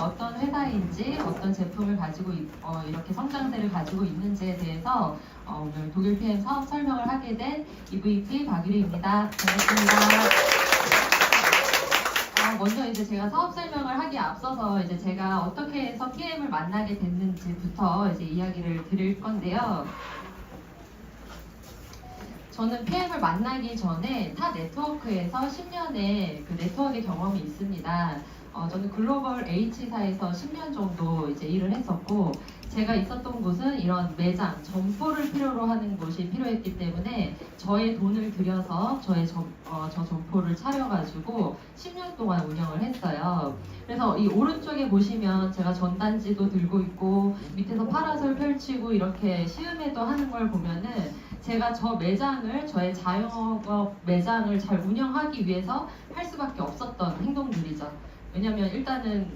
어떤 회사인지 어떤 제품을 가지고 이렇게 성장세를 가지고 있는지에 대해서 오늘 독일 PM 사업 설명을 하게 된 EVP 박유리입니다. 반갑습니다. 먼저 이제 제가 사업 설명을 하기에 앞서서 이제 제가 어떻게 해서 PM을 만나게 됐는지부터 이제 이야기를 드릴 건데요. 저는 PM을 만나기 전에 타 네트워크에서 10년의 그 네트워크의 경험이 있습니다. 저는 글로벌 H사에서 10년 정도 이제 일을 했었고, 제가 있었던 곳은 이런 매장, 점포를 필요로 하는 곳이 필요했기 때문에 저의 돈을 들여서 저 점포를 차려가지고 10년 동안 운영을 했어요. 그래서 이 오른쪽에 보시면 제가 전단지도 들고 있고 밑에서 파라솔 펼치고 이렇게 시음회도 하는 걸 보면은 제가 저의 자영업 매장을 잘 운영하기 위해서 할 수밖에 없었던 행동들이죠. 왜냐면 일단은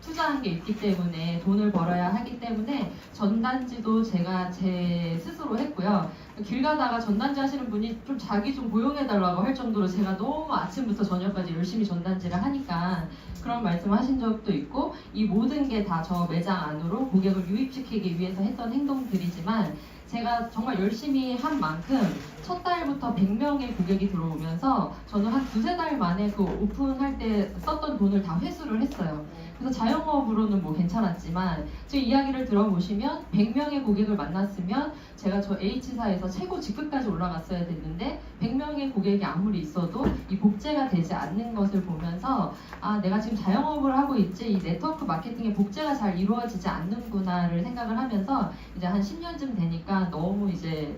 투자한 게 있기 때문에 돈을 벌어야 하기 때문에 전단지도 제가 제 스스로 했고요. 길 가다가 전단지 하시는 분이 좀 자기 좀 고용해달라고 할 정도로 제가 너무 아침부터 저녁까지 열심히 전단지를 하니까 그런 말씀을 하신 적도 있고, 이 모든 게 다 저 매장 안으로 고객을 유입시키기 위해서 했던 행동들이지만, 제가 정말 열심히 한 만큼 첫 달부터 100명의 고객이 들어오면서 저는 한 두세 달 만에 그 오픈할 때 썼던 돈을 다 회수를 했어요. 그래서 자영업으로는 뭐 괜찮았지만 지금 이야기를 들어보시면 100명의 고객을 만났으면 제가 저 H사에서 최고 직급까지 올라갔어야 됐는데 100명의 고객이 아무리 있어도 이 복제가 되지 않는 것을 보면서 내가 지금 자영업을 하고 있지 이 네트워크 마케팅의 복제가 잘 이루어지지 않는구나를 생각을 하면서 이제 한 10년쯤 되니까 너무 이제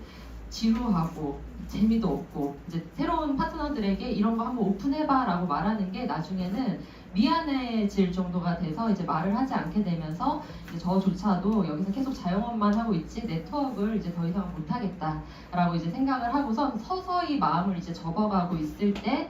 지루하고 재미도 없고 이제 새로운 파트너들에게 이런 거 한번 오픈해봐 라고 말하는 게 나중에는 미안해질 정도가 돼서 이제 말을 하지 않게 되면서 이제 저조차도 여기서 계속 자영업만 하고 있지 네트워크를 이제 더 이상 못하겠다라고 이제 생각을 하고서 서서히 마음을 이제 접어가고 있을 때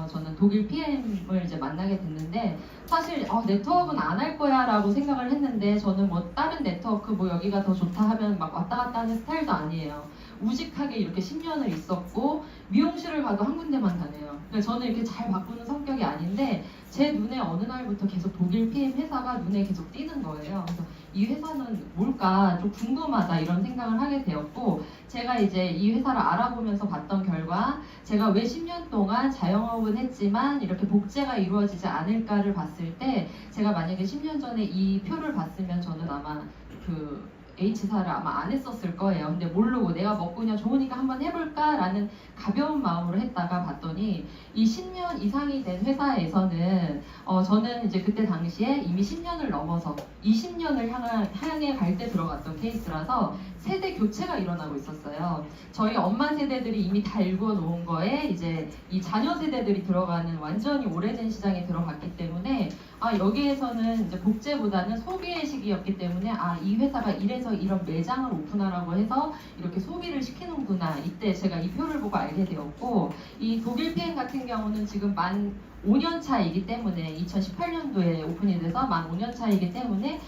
저는 독일 PM을 이제 만나게 됐는데, 사실 네트워크는 안 할 거야 라고 생각을 했는데 저는 뭐 다른 네트워크 뭐 여기가 더 좋다 하면 막 왔다 갔다 하는 스타일도 아니에요. 우직하게 이렇게 10년을 있었고 미용실을 가도 한 군데만 다녀요. 그러니까 저는 이렇게 잘 바꾸는 성격이 아닌데 제 눈에 어느 날부터 계속 독일 PM 회사가 눈에 계속 띄는 거예요. 그래서 이 회사는 뭘까 좀 궁금하다 이런 생각을 하게 되었고, 제가 이제 이 회사를 알아보면서 봤던 결과 제가 왜 10년 동안 자영업은 했지만 이렇게 복제가 이루어지지 않을까를 봤을 때, 제가 만약에 10년 전에 이 표를 봤으면 저는 아마 그 H사를 아마 안 했었을 거예요. 근데 모르고 내가 먹고 그냥 좋으니까 한번 해볼까라는 가벼운 마음으로 했다가 봤더니 이 10년 이상이 된 회사에서는 저는 이제 그때 당시에 이미 10년을 넘어서 20년을 향해 갈 때 들어갔던 케이스라서 세대 교체가 일어나고 있었어요. 저희 엄마 세대들이 이미 다 일구어 놓은 거에 이제 이 자녀 세대들이 들어가는 완전히 오래된 시장에 들어갔기 때문에 여기에서는 이제 복제보다는 소비의 시기였기 때문에 이 회사가 이래서 이런 매장을 오픈하라고 해서 이렇게 소비를 시키는구나. 이때 제가 이 표를 보고 알게 되었고, 이 독일 PM 같은 경우는 지금 만 5년 차이기 때문에 2018년도에 오픈이 돼서 만 5년 차이기 때문에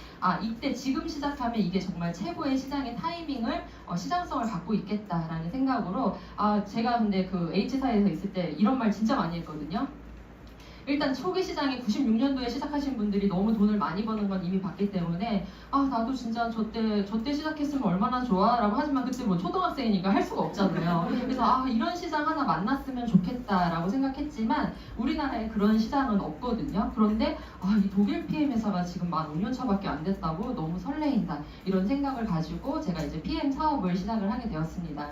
이때 지금 시작하면 이게 정말 최고의 시장의 타이밍을 시장성을 갖고 있겠다라는 생각으로 제가 근데 그 H사에서 있을 때 이런 말 진짜 많이 했거든요. 일단 초기 시장에 96년도에 시작하신 분들이 너무 돈을 많이 버는 건 이미 봤기 때문에 나도 진짜 저때 시작했으면 얼마나 좋아 라고 하지만 그때 뭐 초등학생이니까 할 수가 없잖아요. 그래서 이런 시장 하나 만났으면 좋겠다 라고 생각했지만 우리나라에 그런 시장은 없거든요. 그런데 이 독일 PM 회사가 지금 만 5년 차밖에 안 됐다고 너무 설레인다 이런 생각을 가지고 제가 이제 PM 사업을 시작을 하게 되었습니다.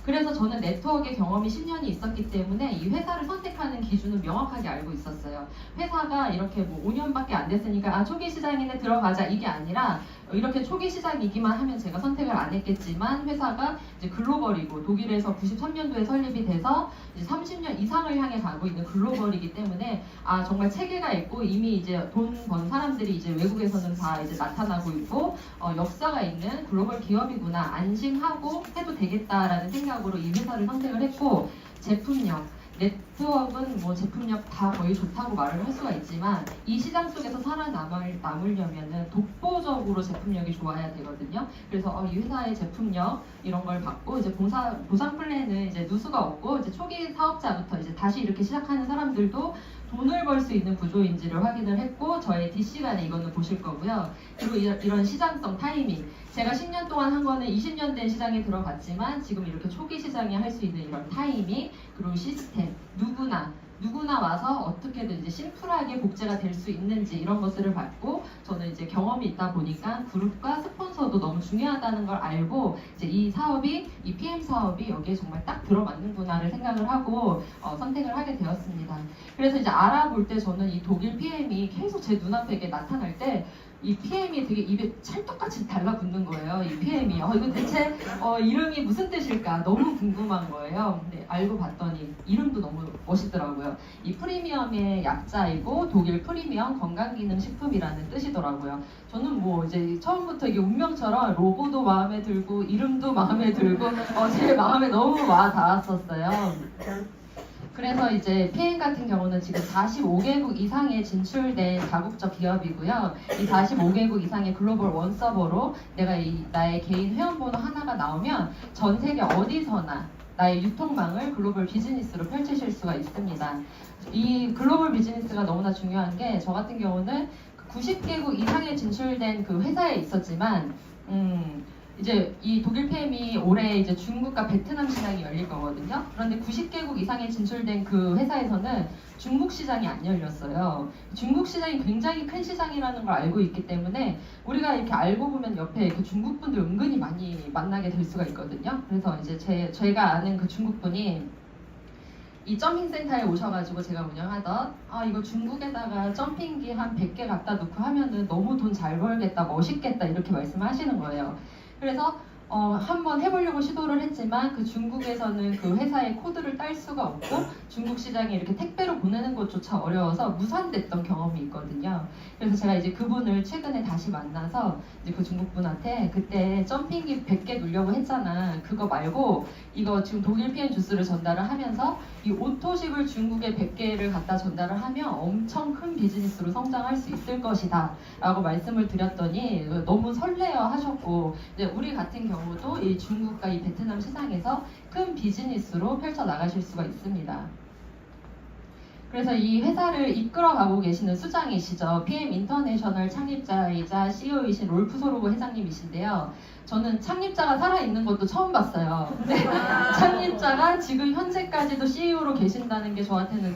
그래서 저는 네트워크의 경험이 10년이 있었기 때문에 이 회사를 선택하는 기준은 명확하게 알고 있었어요. 회사가 이렇게 뭐 5년밖에 안 됐으니까 초기 시장인데 들어가자 이게 아니라 이렇게 초기 시장이기만 하면 제가 선택을 안 했겠지만 회사가 이제 글로벌이고 독일에서 93년도에 설립이 돼서 이제 30년 이상을 향해 가고 있는 글로벌이기 때문에 정말 체계가 있고 이미 이제 돈 번 사람들이 이제 외국에서는 다 이제 나타나고 있고 역사가 있는 글로벌 기업이구나 안심하고 해도 되겠다라는 생각으로 이 회사를 선택을 했고, 제품력 네트워크는 뭐 제품력 다 거의 좋다고 말을 할 수가 있지만 이 시장 속에서 살아남으려면은 독보적으로 제품력이 좋아야 되거든요. 그래서 이 회사의 제품력 이런 걸 받고 이제 보상 플랜은 이제 누수가 없고 이제 초기 사업자부터 이제 다시 이렇게 시작하는 사람들도 돈을 벌 수 있는 구조인지를 확인을 했고 저의 D시간에 이거는 보실 거고요. 그리고 이런 시장성 타이밍, 제가 10년 동안 한 거는 20년 된 시장에 들어갔지만 지금 이렇게 초기 시장에 할 수 있는 이런 타이밍, 그리고 시스템, 누구나 와서 어떻게든 이제 심플하게 복제가 될 수 있는지 이런 것들을 봤고, 저는 이제 경험이 있다 보니까 그룹과 스폰서도 너무 중요하다는 걸 알고 이제 이 PM 사업이 여기에 정말 딱 들어맞는구나를 생각을 하고 선택을 하게 되었습니다. 그래서 이제 알아볼 때 저는 이 독일 PM이 계속 제 눈앞에 이렇게 나타날 때 이 PM이 되게 입에 찰떡같이 달라붙는 거예요. 이 PM이 이거 대체 이름이 무슨 뜻일까 너무 궁금한 거예요. 근데 알고 봤더니 이름도 너무 멋있더라고요. 이 프리미엄의 약자이고 독일 프리미엄 건강기능식품이라는 뜻이더라고요. 저는 뭐 이제 처음부터 이게 운명처럼 로고도 마음에 들고 이름도 마음에 들고 제 마음에 너무 와 닿았었어요. 그래서 이제 PM 같은 경우는 지금 45개국 이상에 진출된 다국적 기업이고요. 이 45개국 이상의 글로벌 원서버로 나의 개인 회원번호 하나가 나오면 전 세계 어디서나 나의 유통망을 글로벌 비즈니스로 펼치실 수가 있습니다. 이 글로벌 비즈니스가 너무나 중요한 게 저 같은 경우는 90개국 이상에 진출된 그 회사에 있었지만 이제 이 독일 PM이 올해 이제 중국과 베트남 시장이 열릴 거거든요. 그런데 90개국 이상에 진출된 그 회사에서는 중국 시장이 안 열렸어요. 중국 시장이 굉장히 큰 시장이라는 걸 알고 있기 때문에 우리가 이렇게 알고 보면 옆에 그 중국 분들 은근히 많이 만나게 될 수가 있거든요. 그래서 이제 제가 아는 그 중국 분이 이 점핑 센터에 오셔가지고 제가 운영하던 이거 중국에다가 점핑기 한 100개 갖다 놓고 하면은 너무 돈 잘 벌겠다, 멋있겠다 이렇게 말씀하시는 거예요. 그래서 한번 해보려고 시도를 했지만 그 중국에서는 그 회사의 코드를 딸 수가 없고 중국 시장에 이렇게 택배로 보내는 것조차 어려워서 무산됐던 경험이 있거든요. 그래서 제가 이제 그분을 최근에 다시 만나서 이제 그 중국 분한테 그때 점핑기 100개 누려고 했잖아. 그거 말고 이거 지금 독일 PM 주스를 전달을 하면서 이 오토십을 중국에 100개를 갖다 전달을 하면 엄청 큰 비즈니스로 성장할 수 있을 것이다 라고 말씀을 드렸더니 너무 설레어 하셨고 이제 우리 같은 경우도 이 중국과 이 베트남 시장에서 큰 비즈니스로 펼쳐 나가실 수가 있습니다. 그래서 이 회사를 이끌어가고 계시는 수장이시죠. PM 인터내셔널 창립자이자 CEO이신 롤프 소로고 회장님이신데요. 저는 창립자가 살아있는 것도 처음 봤어요. 근데 창립자가 지금 현재까지도 CEO로 계신다는 게 저한테는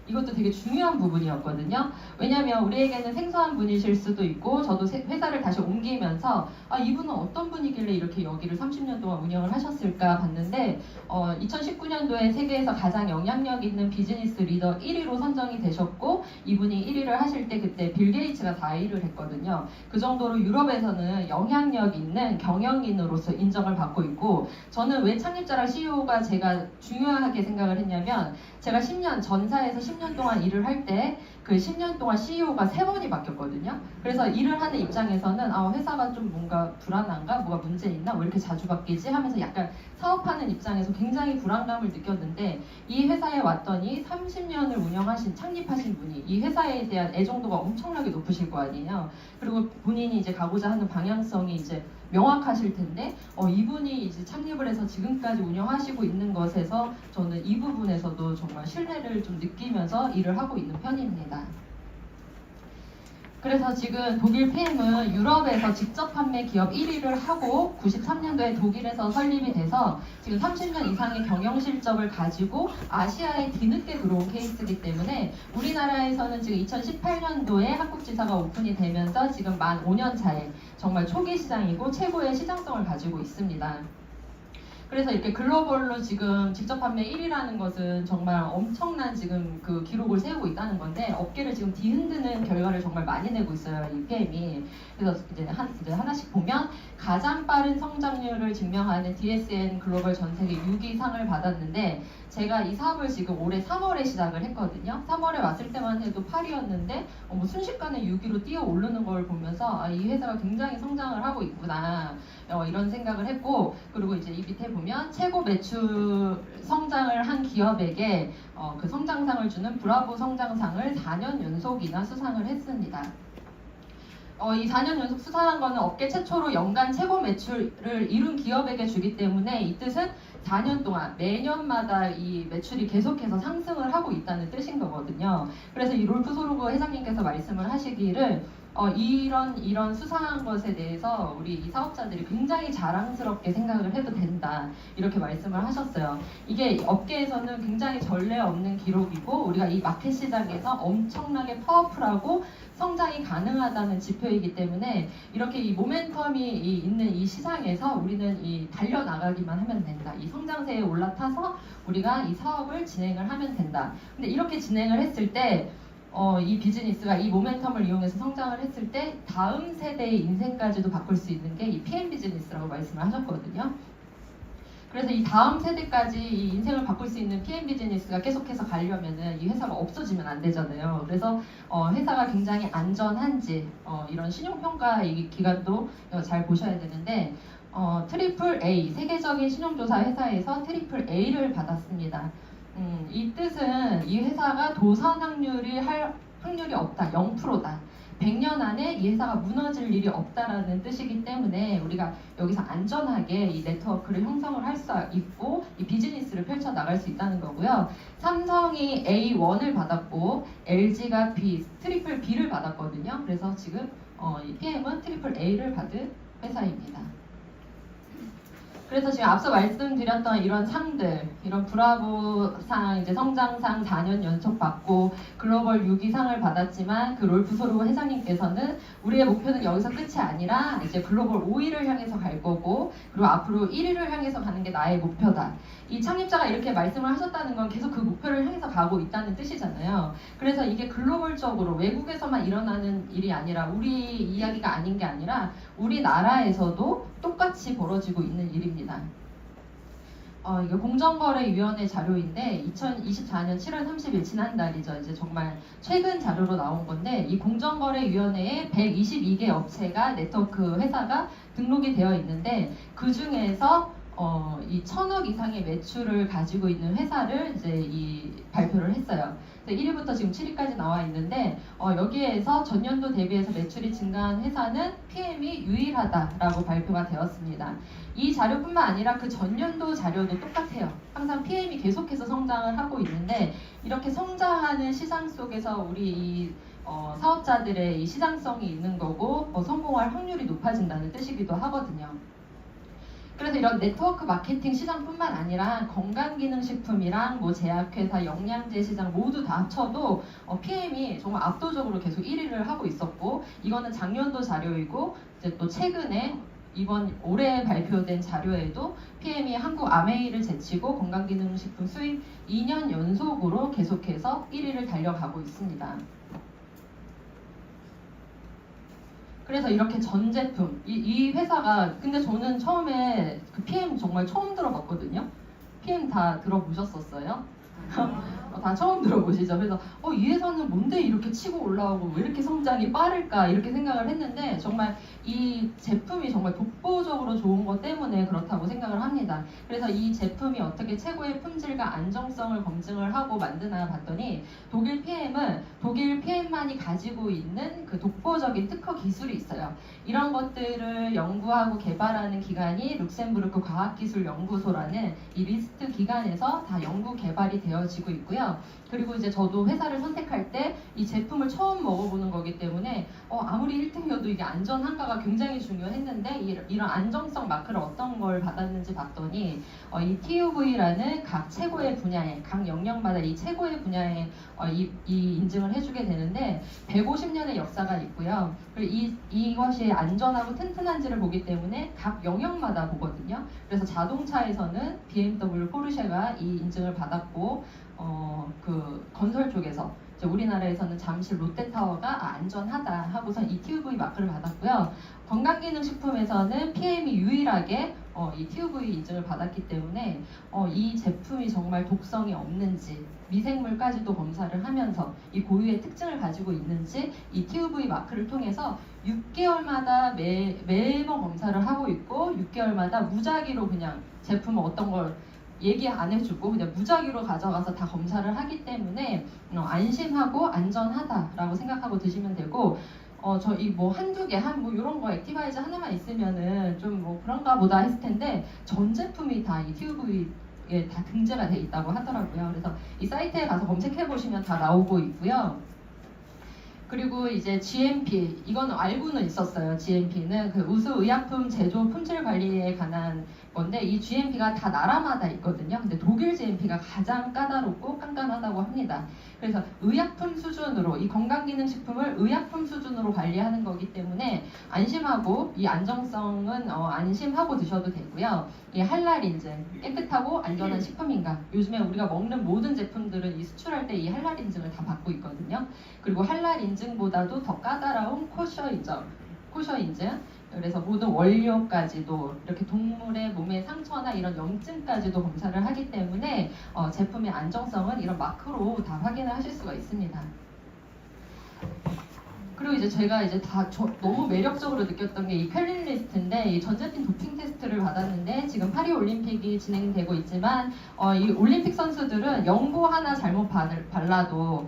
이것도 되게 중요한 부분이었거든요. 왜냐하면 우리에게는 생소한 분이실 수도 있고 저도 회사를 다시 옮기면서 이분은 어떤 분이길래 이렇게 여기를 30년 동안 운영을 하셨을까 봤는데 2019년도에 세계에서 가장 영향력 있는 비즈니스 리더 1위로 선정이 되셨고 이분이 1위를 하실 때 그때 빌 게이츠가 4위를 했거든요. 그 정도로 유럽에서는 영향력 있는 경영인으로서 인정을 받고 있고 저는 왜 창립자랑 CEO가 제가 중요하게 생각을 했냐면 제가 전사에서 10년 동안 일을 할 때 그 10년 동안 CEO가 3번이 바뀌었거든요. 그래서 일을 하는 입장에서는 회사가 좀 뭔가 불안한가? 뭐가 문제 있나? 왜 이렇게 자주 바뀌지? 하면서 약간 사업하는 입장에서 굉장히 불안감을 느꼈는데 이 회사에 왔더니 30년을 창립하신 분이 이 회사에 대한 애정도가 엄청나게 높으실 거 아니에요. 그리고 본인이 이제 가고자 하는 방향성이 이제 명확하실 텐데 이분이 이제 창립을 해서 지금까지 운영하시고 있는 것에서 저는 이 부분에서도 정말 신뢰를 좀 느끼면서 일을 하고 있는 편입니다. 그래서 지금 독일 PM은 유럽에서 직접 판매 기업 1위를 하고 93년도에 독일에서 설립이 돼서 지금 30년 이상의 경영 실적을 가지고 아시아에 뒤늦게 들어온 케이스이기 때문에 우리나라에서는 지금 2018년도에 한국지사가 오픈이 되면서 지금 만 5년 차에 정말 초기 시장이고 최고의 시장성을 가지고 있습니다. 그래서 이렇게 글로벌로 지금 직접 판매 1위라는 것은 정말 엄청난 지금 그 기록을 세우고 있다는 건데 업계를 지금 뒤흔드는 결과를 정말 많이 내고 있어요, 이 PM이. 그래서 이제 하나씩 보면 가장 빠른 성장률을 증명하는 DSN 글로벌 전 세계 6위 상을 받았는데 제가 이 사업을 지금 올해 3월에 시작을 했거든요. 3월에 왔을 때만 해도 8위였는데 순식간에 6위로 뛰어 오르는 걸 보면서 이 회사가 굉장히 성장을 하고 있구나 이런 생각을 했고, 그리고 이제 이 밑에 보면 최고 매출 성장을 한 기업에게 그 성장상을 주는 브라보 성장상을 4년 연속이나 수상을 했습니다. 이 4년 연속 수상한 거는 업계 최초로 연간 최고 매출을 이룬 기업에게 주기 때문에 이 뜻은 4년 동안 매년마다 이 매출이 계속해서 상승을 하고 있다는 뜻인 거거든요. 그래서 이 롤프소르그 회장님께서 말씀을 하시기를 이런 수상한 것에 대해서 우리 이 사업자들이 굉장히 자랑스럽게 생각을 해도 된다, 이렇게 말씀을 하셨어요. 이게 업계에서는 굉장히 전례 없는 기록이고 우리가 이 마켓 시장에서 엄청나게 파워풀하고 성장이 가능하다는 지표이기 때문에 이렇게 이 모멘텀이 있는 이 시장에서 우리는 이 달려나가기만 하면 된다. 이 성장세에 올라타서 우리가 이 사업을 진행을 하면 된다. 근데 이렇게 진행을 했을 때 이 비즈니스가 이 모멘텀을 이용해서 성장을 했을 때 다음 세대의 인생까지도 바꿀 수 있는 게 이 PM 비즈니스라고 말씀을 하셨거든요. 그래서 이 다음 세대까지 이 인생을 바꿀 수 있는 PM 비즈니스가 계속해서 가려면은 이 회사가 없어지면 안 되잖아요. 그래서 회사가 굉장히 안전한지 이런 신용평가 기간도 잘 보셔야 되는데 트리플 A, 세계적인 신용조사 회사에서 트리플 A를 받았습니다. 이 뜻은 이 회사가 도산 확률이 할 확률이 없다, 0%다. 100년 안에 이 회사가 무너질 일이 없다라는 뜻이기 때문에 우리가 여기서 안전하게 이 네트워크를 형성을 할 수 있고 이 비즈니스를 펼쳐 나갈 수 있다는 거고요. 삼성이 A1을 받았고 LG가 B, 트리플 B를 받았거든요. 그래서 지금 이 PM은 트리플 A를 받은 회사입니다. 그래서 지금 앞서 말씀드렸던 이런 상들, 이런 브라보상, 이제 성장상 4년 연속 받고 글로벌 6위상을 받았지만 그 롤프소르그 회장님께서는 우리의 목표는 여기서 끝이 아니라 이제 글로벌 5위를 향해서 갈 거고 그리고 앞으로 1위를 향해서 가는 게 나의 목표다. 이 창립자가 이렇게 말씀을 하셨다는 건 계속 그 목표를 향해서 가고 있다는 뜻이잖아요. 그래서 이게 글로벌적으로 외국에서만 일어나는 일이 아니라 우리 이야기가 아닌 게 아니라 우리나라에서도 똑같이 벌어지고 있는 일입니다. 이게 공정거래위원회 자료인데 2024년 7월 30일 지난달이죠. 이제 정말 최근 자료로 나온 건데 이 공정거래위원회에 122개 업체가 네트워크 회사가 등록이 되어 있는데 그 중에서 이 1,000억 이상의 매출을 가지고 있는 회사를 이제 이 발표를 했어요. 1위부터 지금 7위까지 나와 있는데 여기에서 전년도 대비해서 매출이 증가한 회사는 PM이 유일하다라고 발표가 되었습니다. 이 자료뿐만 아니라 그 전년도 자료도 똑같아요. 항상 PM이 계속해서 성장을 하고 있는데 이렇게 성장하는 시장 속에서 우리 이 사업자들의 이 시장성이 있는 거고 성공할 확률이 높아진다는 뜻이기도 하거든요. 그래서 이런 네트워크 마케팅 시장뿐만 아니라 건강기능식품이랑 뭐 제약회사, 영양제 시장 모두 다 합쳐도 PM이 정말 압도적으로 계속 1위를 하고 있었고 이거는 작년도 자료이고 이제 또 최근에 이번 올해 발표된 자료에도 PM이 한국 아메이를 제치고 건강기능식품 수입 2년 연속으로 계속해서 1위를 달려가고 있습니다. 그래서 이렇게 전 제품, 이 회사가 근데 저는 처음에 그 PM 정말 처음 들어봤거든요. PM 다 들어보셨었어요? 다 처음 들어보시죠. 그래서 이 회사는 뭔데 이렇게 치고 올라오고 왜 이렇게 성장이 빠를까 이렇게 생각을 했는데 정말 이 제품이 정말 독보적으로 좋은 것 때문에 그렇다고 생각을 합니다. 그래서 이 제품이 어떻게 최고의 품질과 안정성을 검증을 하고 만드나 봤더니 독일 PM만이 가지고 있는 그 독보적인 특허 기술이 있어요. 이런 것들을 연구하고 개발하는 기관이 룩셈부르크 과학기술연구소라는 이 리스트 기관에서 다 연구 개발이 되어지고 있고요. 그리고 이제 저도 회사를 선택할 때 이 제품을 처음 먹어보는 거기 때문에 아무리 1등이어도 이게 안전한가가 굉장히 중요했는데 이런 안정성 마크를 어떤 걸 받았는지 봤더니 이 TUV라는 각 최고의 분야에 각 영역마다 이 최고의 분야에 이 인증을 해주게 되는데 150년의 역사가 있고요. 그리고 이것이 안전하고 튼튼한지를 보기 때문에 각 영역마다 보거든요. 그래서 자동차에서는 BMW, 포르쉐가 이 인증을 받았고 그 건설 쪽에서 우리나라에서는 잠실 롯데타워가 안전하다 하고선 이 TUV 마크를 받았고요. 건강기능식품에서는 PM이 유일하게 이 TUV 인증을 받았기 때문에 이 제품이 정말 독성이 없는지 미생물까지도 검사를 하면서 이 고유의 특징을 가지고 있는지 이 TUV 마크를 통해서 6개월마다 매번 검사를 하고 있고 6개월마다 무작위로 그냥 제품은 어떤 걸 얘기 안 해주고 그냥 무작위로 가져가서 다 검사를 하기 때문에 안심하고 안전하다라고 생각하고 드시면 되고 저이 뭐 한두 개, 뭐 이런 거 액티바이저 하나만 있으면은 좀 뭐 그런가 보다 했을 텐데 전 제품이 다 이 TUV에 다 등재가 돼 있다고 하더라고요. 그래서 이 사이트에 가서 검색해 보시면 다 나오고 있고요. 그리고 이제 GMP, 이건 알고는 있었어요. GMP는 그 우수 의약품 제조 품질 관리에 관한 건데, 이 GMP가 다 나라마다 있거든요. 근데 독일 GMP가 가장 까다롭고 깐깐하다고 합니다. 그래서 의약품 수준으로, 이 건강기능식품을 의약품 수준으로 관리하는 거기 때문에 안심하고, 이 안정성은 안심하고 드셔도 되고요. 이 할랄 인증, 깨끗하고 안전한 식품인가. 요즘에 우리가 먹는 모든 제품들은 이 수출할 때 이 할랄 인증을 다 받고 있거든요. 그리고 할랄 인증보다도 더 까다로운 코셔 인증. 그래서 모든 원료까지도 이렇게 동물의 몸의 상처나 이런 염증까지도 검사를 하기 때문에 제품의 안정성은 이런 마크로 다 확인을 하실 수가 있습니다. 그리고 이제 제가 이제 너무 매력적으로 느꼈던 게 이 퀄린 리스트인데, 이 전자핀 도핑 테스트를 받았는데, 지금 파리 올림픽이 진행되고 있지만 이 올림픽 선수들은 연고 하나 잘못 발라도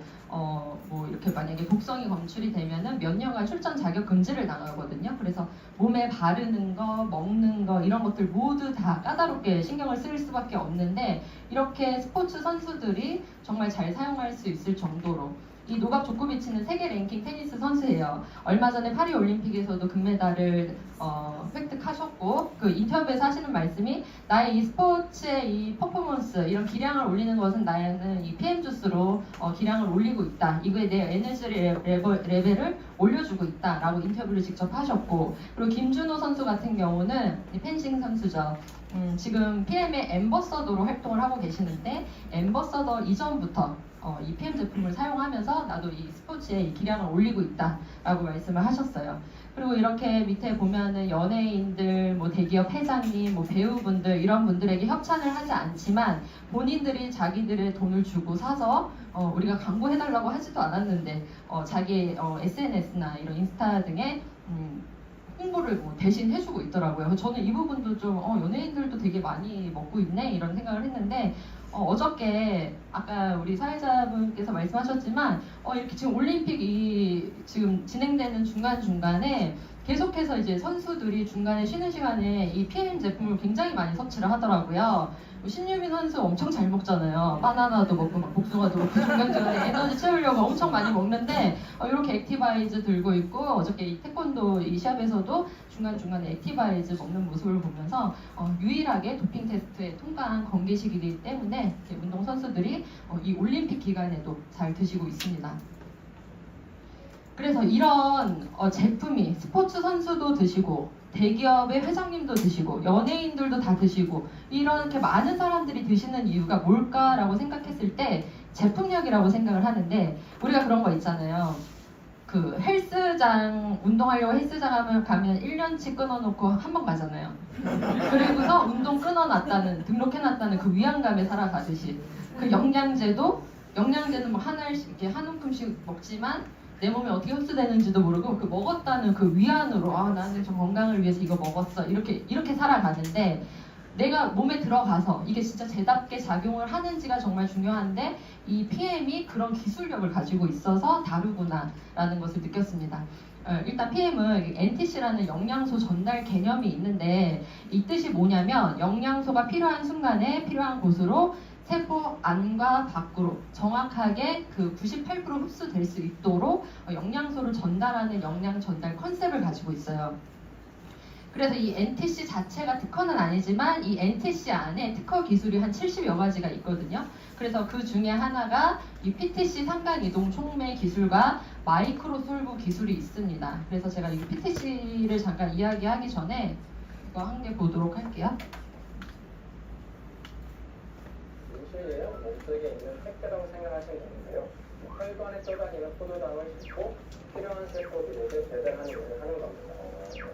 뭐 이렇게 만약에 독성이 검출이 되면은 몇 년간 출전 자격 금지를 당하거든요. 그래서 몸에 바르는 거, 먹는 거 이런 것들 모두 다 까다롭게 신경을 쓸 수밖에 없는데, 이렇게 스포츠 선수들이 정말 잘 사용할 수 있을 정도로, 이 노박 조코비치는 세계 랭킹 테니스 선수예요. 얼마 전에 파리 올림픽에서도 금메달을 획득하셨고, 그 인터뷰에서 하시는 말씀이, 나의 이 스포츠의 이 퍼포먼스, 이런 기량을 올리는 것은 나는 이 PM 주스로 기량을 올리고 있다. 이거에 대해 에너지 레벨을 올려주고 있다라고 인터뷰를 직접 하셨고, 그리고 김준호 선수 같은 경우는 펜싱 선수죠. 지금 PM의 앰버서더로 활동을 하고 계시는데, 앰버서더 이전부터 이 PM 제품을 사용하면서 나도 이 스포츠에 이 기량을 올리고 있다라고 말씀을 하셨어요. 그리고 이렇게 밑에 보면은 연예인들, 뭐 대기업 회장님, 뭐 배우분들 이런 분들에게 협찬을 하지 않지만 본인들이 자기들의 돈을 주고 사서 우리가 광고해달라고 하지도 않았는데 자기 SNS나 이런 인스타 등에 홍보를 뭐 대신 해주고 있더라고요. 저는 이 부분도 좀 연예인들도 되게 많이 먹고 있네 이런 생각을 했는데, 어저께 아까 우리 사회자분께서 말씀하셨지만 이렇게 지금 올림픽이 지금 진행되는 중간중간에 계속해서 이제 선수들이 중간에 쉬는 시간에 이 PM 제품을 굉장히 많이 섭취를 하더라고요. 신유민 선수 엄청 잘 먹잖아요. 바나나도 먹고 막 복숭아도 먹고 중간중간에 에너지 채우려고 엄청 많이 먹는데 이렇게 액티바이즈 들고 있고, 어저께 이 태권도 이 시합에서도 중간중간에 액티바이즈 먹는 모습을 보면서 유일하게 도핑 테스트에 통과한 건기식이기 때문에 운동 선수들이 이 올림픽 기간에도 잘 드시고 있습니다. 그래서 이런 제품이 스포츠 선수도 드시고 대기업의 회장님도 드시고 연예인들도 다 드시고 이렇게 많은 사람들이 드시는 이유가 뭘까라고 생각했을 때 제품력이라고 생각을 하는데, 우리가 그런 거 있잖아요. 그 헬스장 운동하려고 헬스장 가면 1년치 끊어놓고 한 번 가잖아요. 그리고서 운동 끊어놨다는, 등록해놨다는 그 위안감에 살아가듯이, 그 영양제는 뭐 한 알씩 이렇게 한 움큼씩 먹지만 내 몸에 어떻게 흡수되는지도 모르고 그 먹었다는 그 위안으로 나는 저 건강을 위해서 이거 먹었어 이렇게 살아가는데, 내가 몸에 들어가서 이게 진짜 제답게 작용을 하는지가 정말 중요한데, 이 PM이 그런 기술력을 가지고 있어서 다르구나 라는 것을 느꼈습니다. 일단 PM은 NTC라는 영양소 전달 개념이 있는데, 이 뜻이 뭐냐면 영양소가 필요한 순간에 필요한 곳으로 세포 안과 밖으로 정확하게 그 98% 흡수될 수 있도록 영양소를 전달하는 영양 전달 컨셉을 가지고 있어요. 그래서 이 NTC 자체가 특허는 아니지만 이 NTC 안에 특허 기술이 한 70여 가지가 있거든요. 그래서 그 중에 하나가 이 PTC 상간 이동 촉매 기술과 마이크로 솔브 기술이 있습니다. 그래서 제가 이 PTC를 잠깐 이야기하기 전에 이거 한 개 보도록 할게요. 인슐린은 몸속에 있는 택배라고 생각하시면 되는데요. 혈관에 떠다니는 포도당을 싣고 필요한 세포들에게 배달하는 일을 하는 겁니다.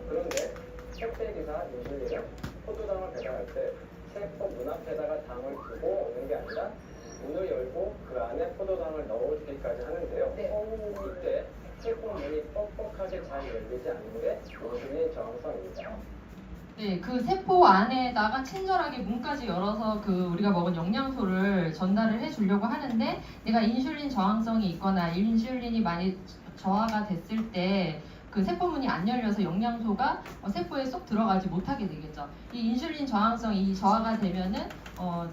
그런데 택배기사 인슐린은 포도당을 배달할 때 세포 문 앞에다가 당을 두고 오는 게 아니라 문을 열고 그 안에 포도당을 넣어주기까지 하는데요. 이때 세포 문이 뻑뻑하게 잘 열리지 않는 게 인슐린 저항성입니다. 네, 그 세포 안에다가 친절하게 문까지 열어서 그 우리가 먹은 영양소를 전달을 해주려고 하는데, 내가 인슐린 저항성이 있거나 인슐린이 많이 저하가 됐을 때 그 세포문이 안 열려서 영양소가 세포에 쏙 들어가지 못하게 되겠죠. 이 인슐린 저항성이 저하가 되면은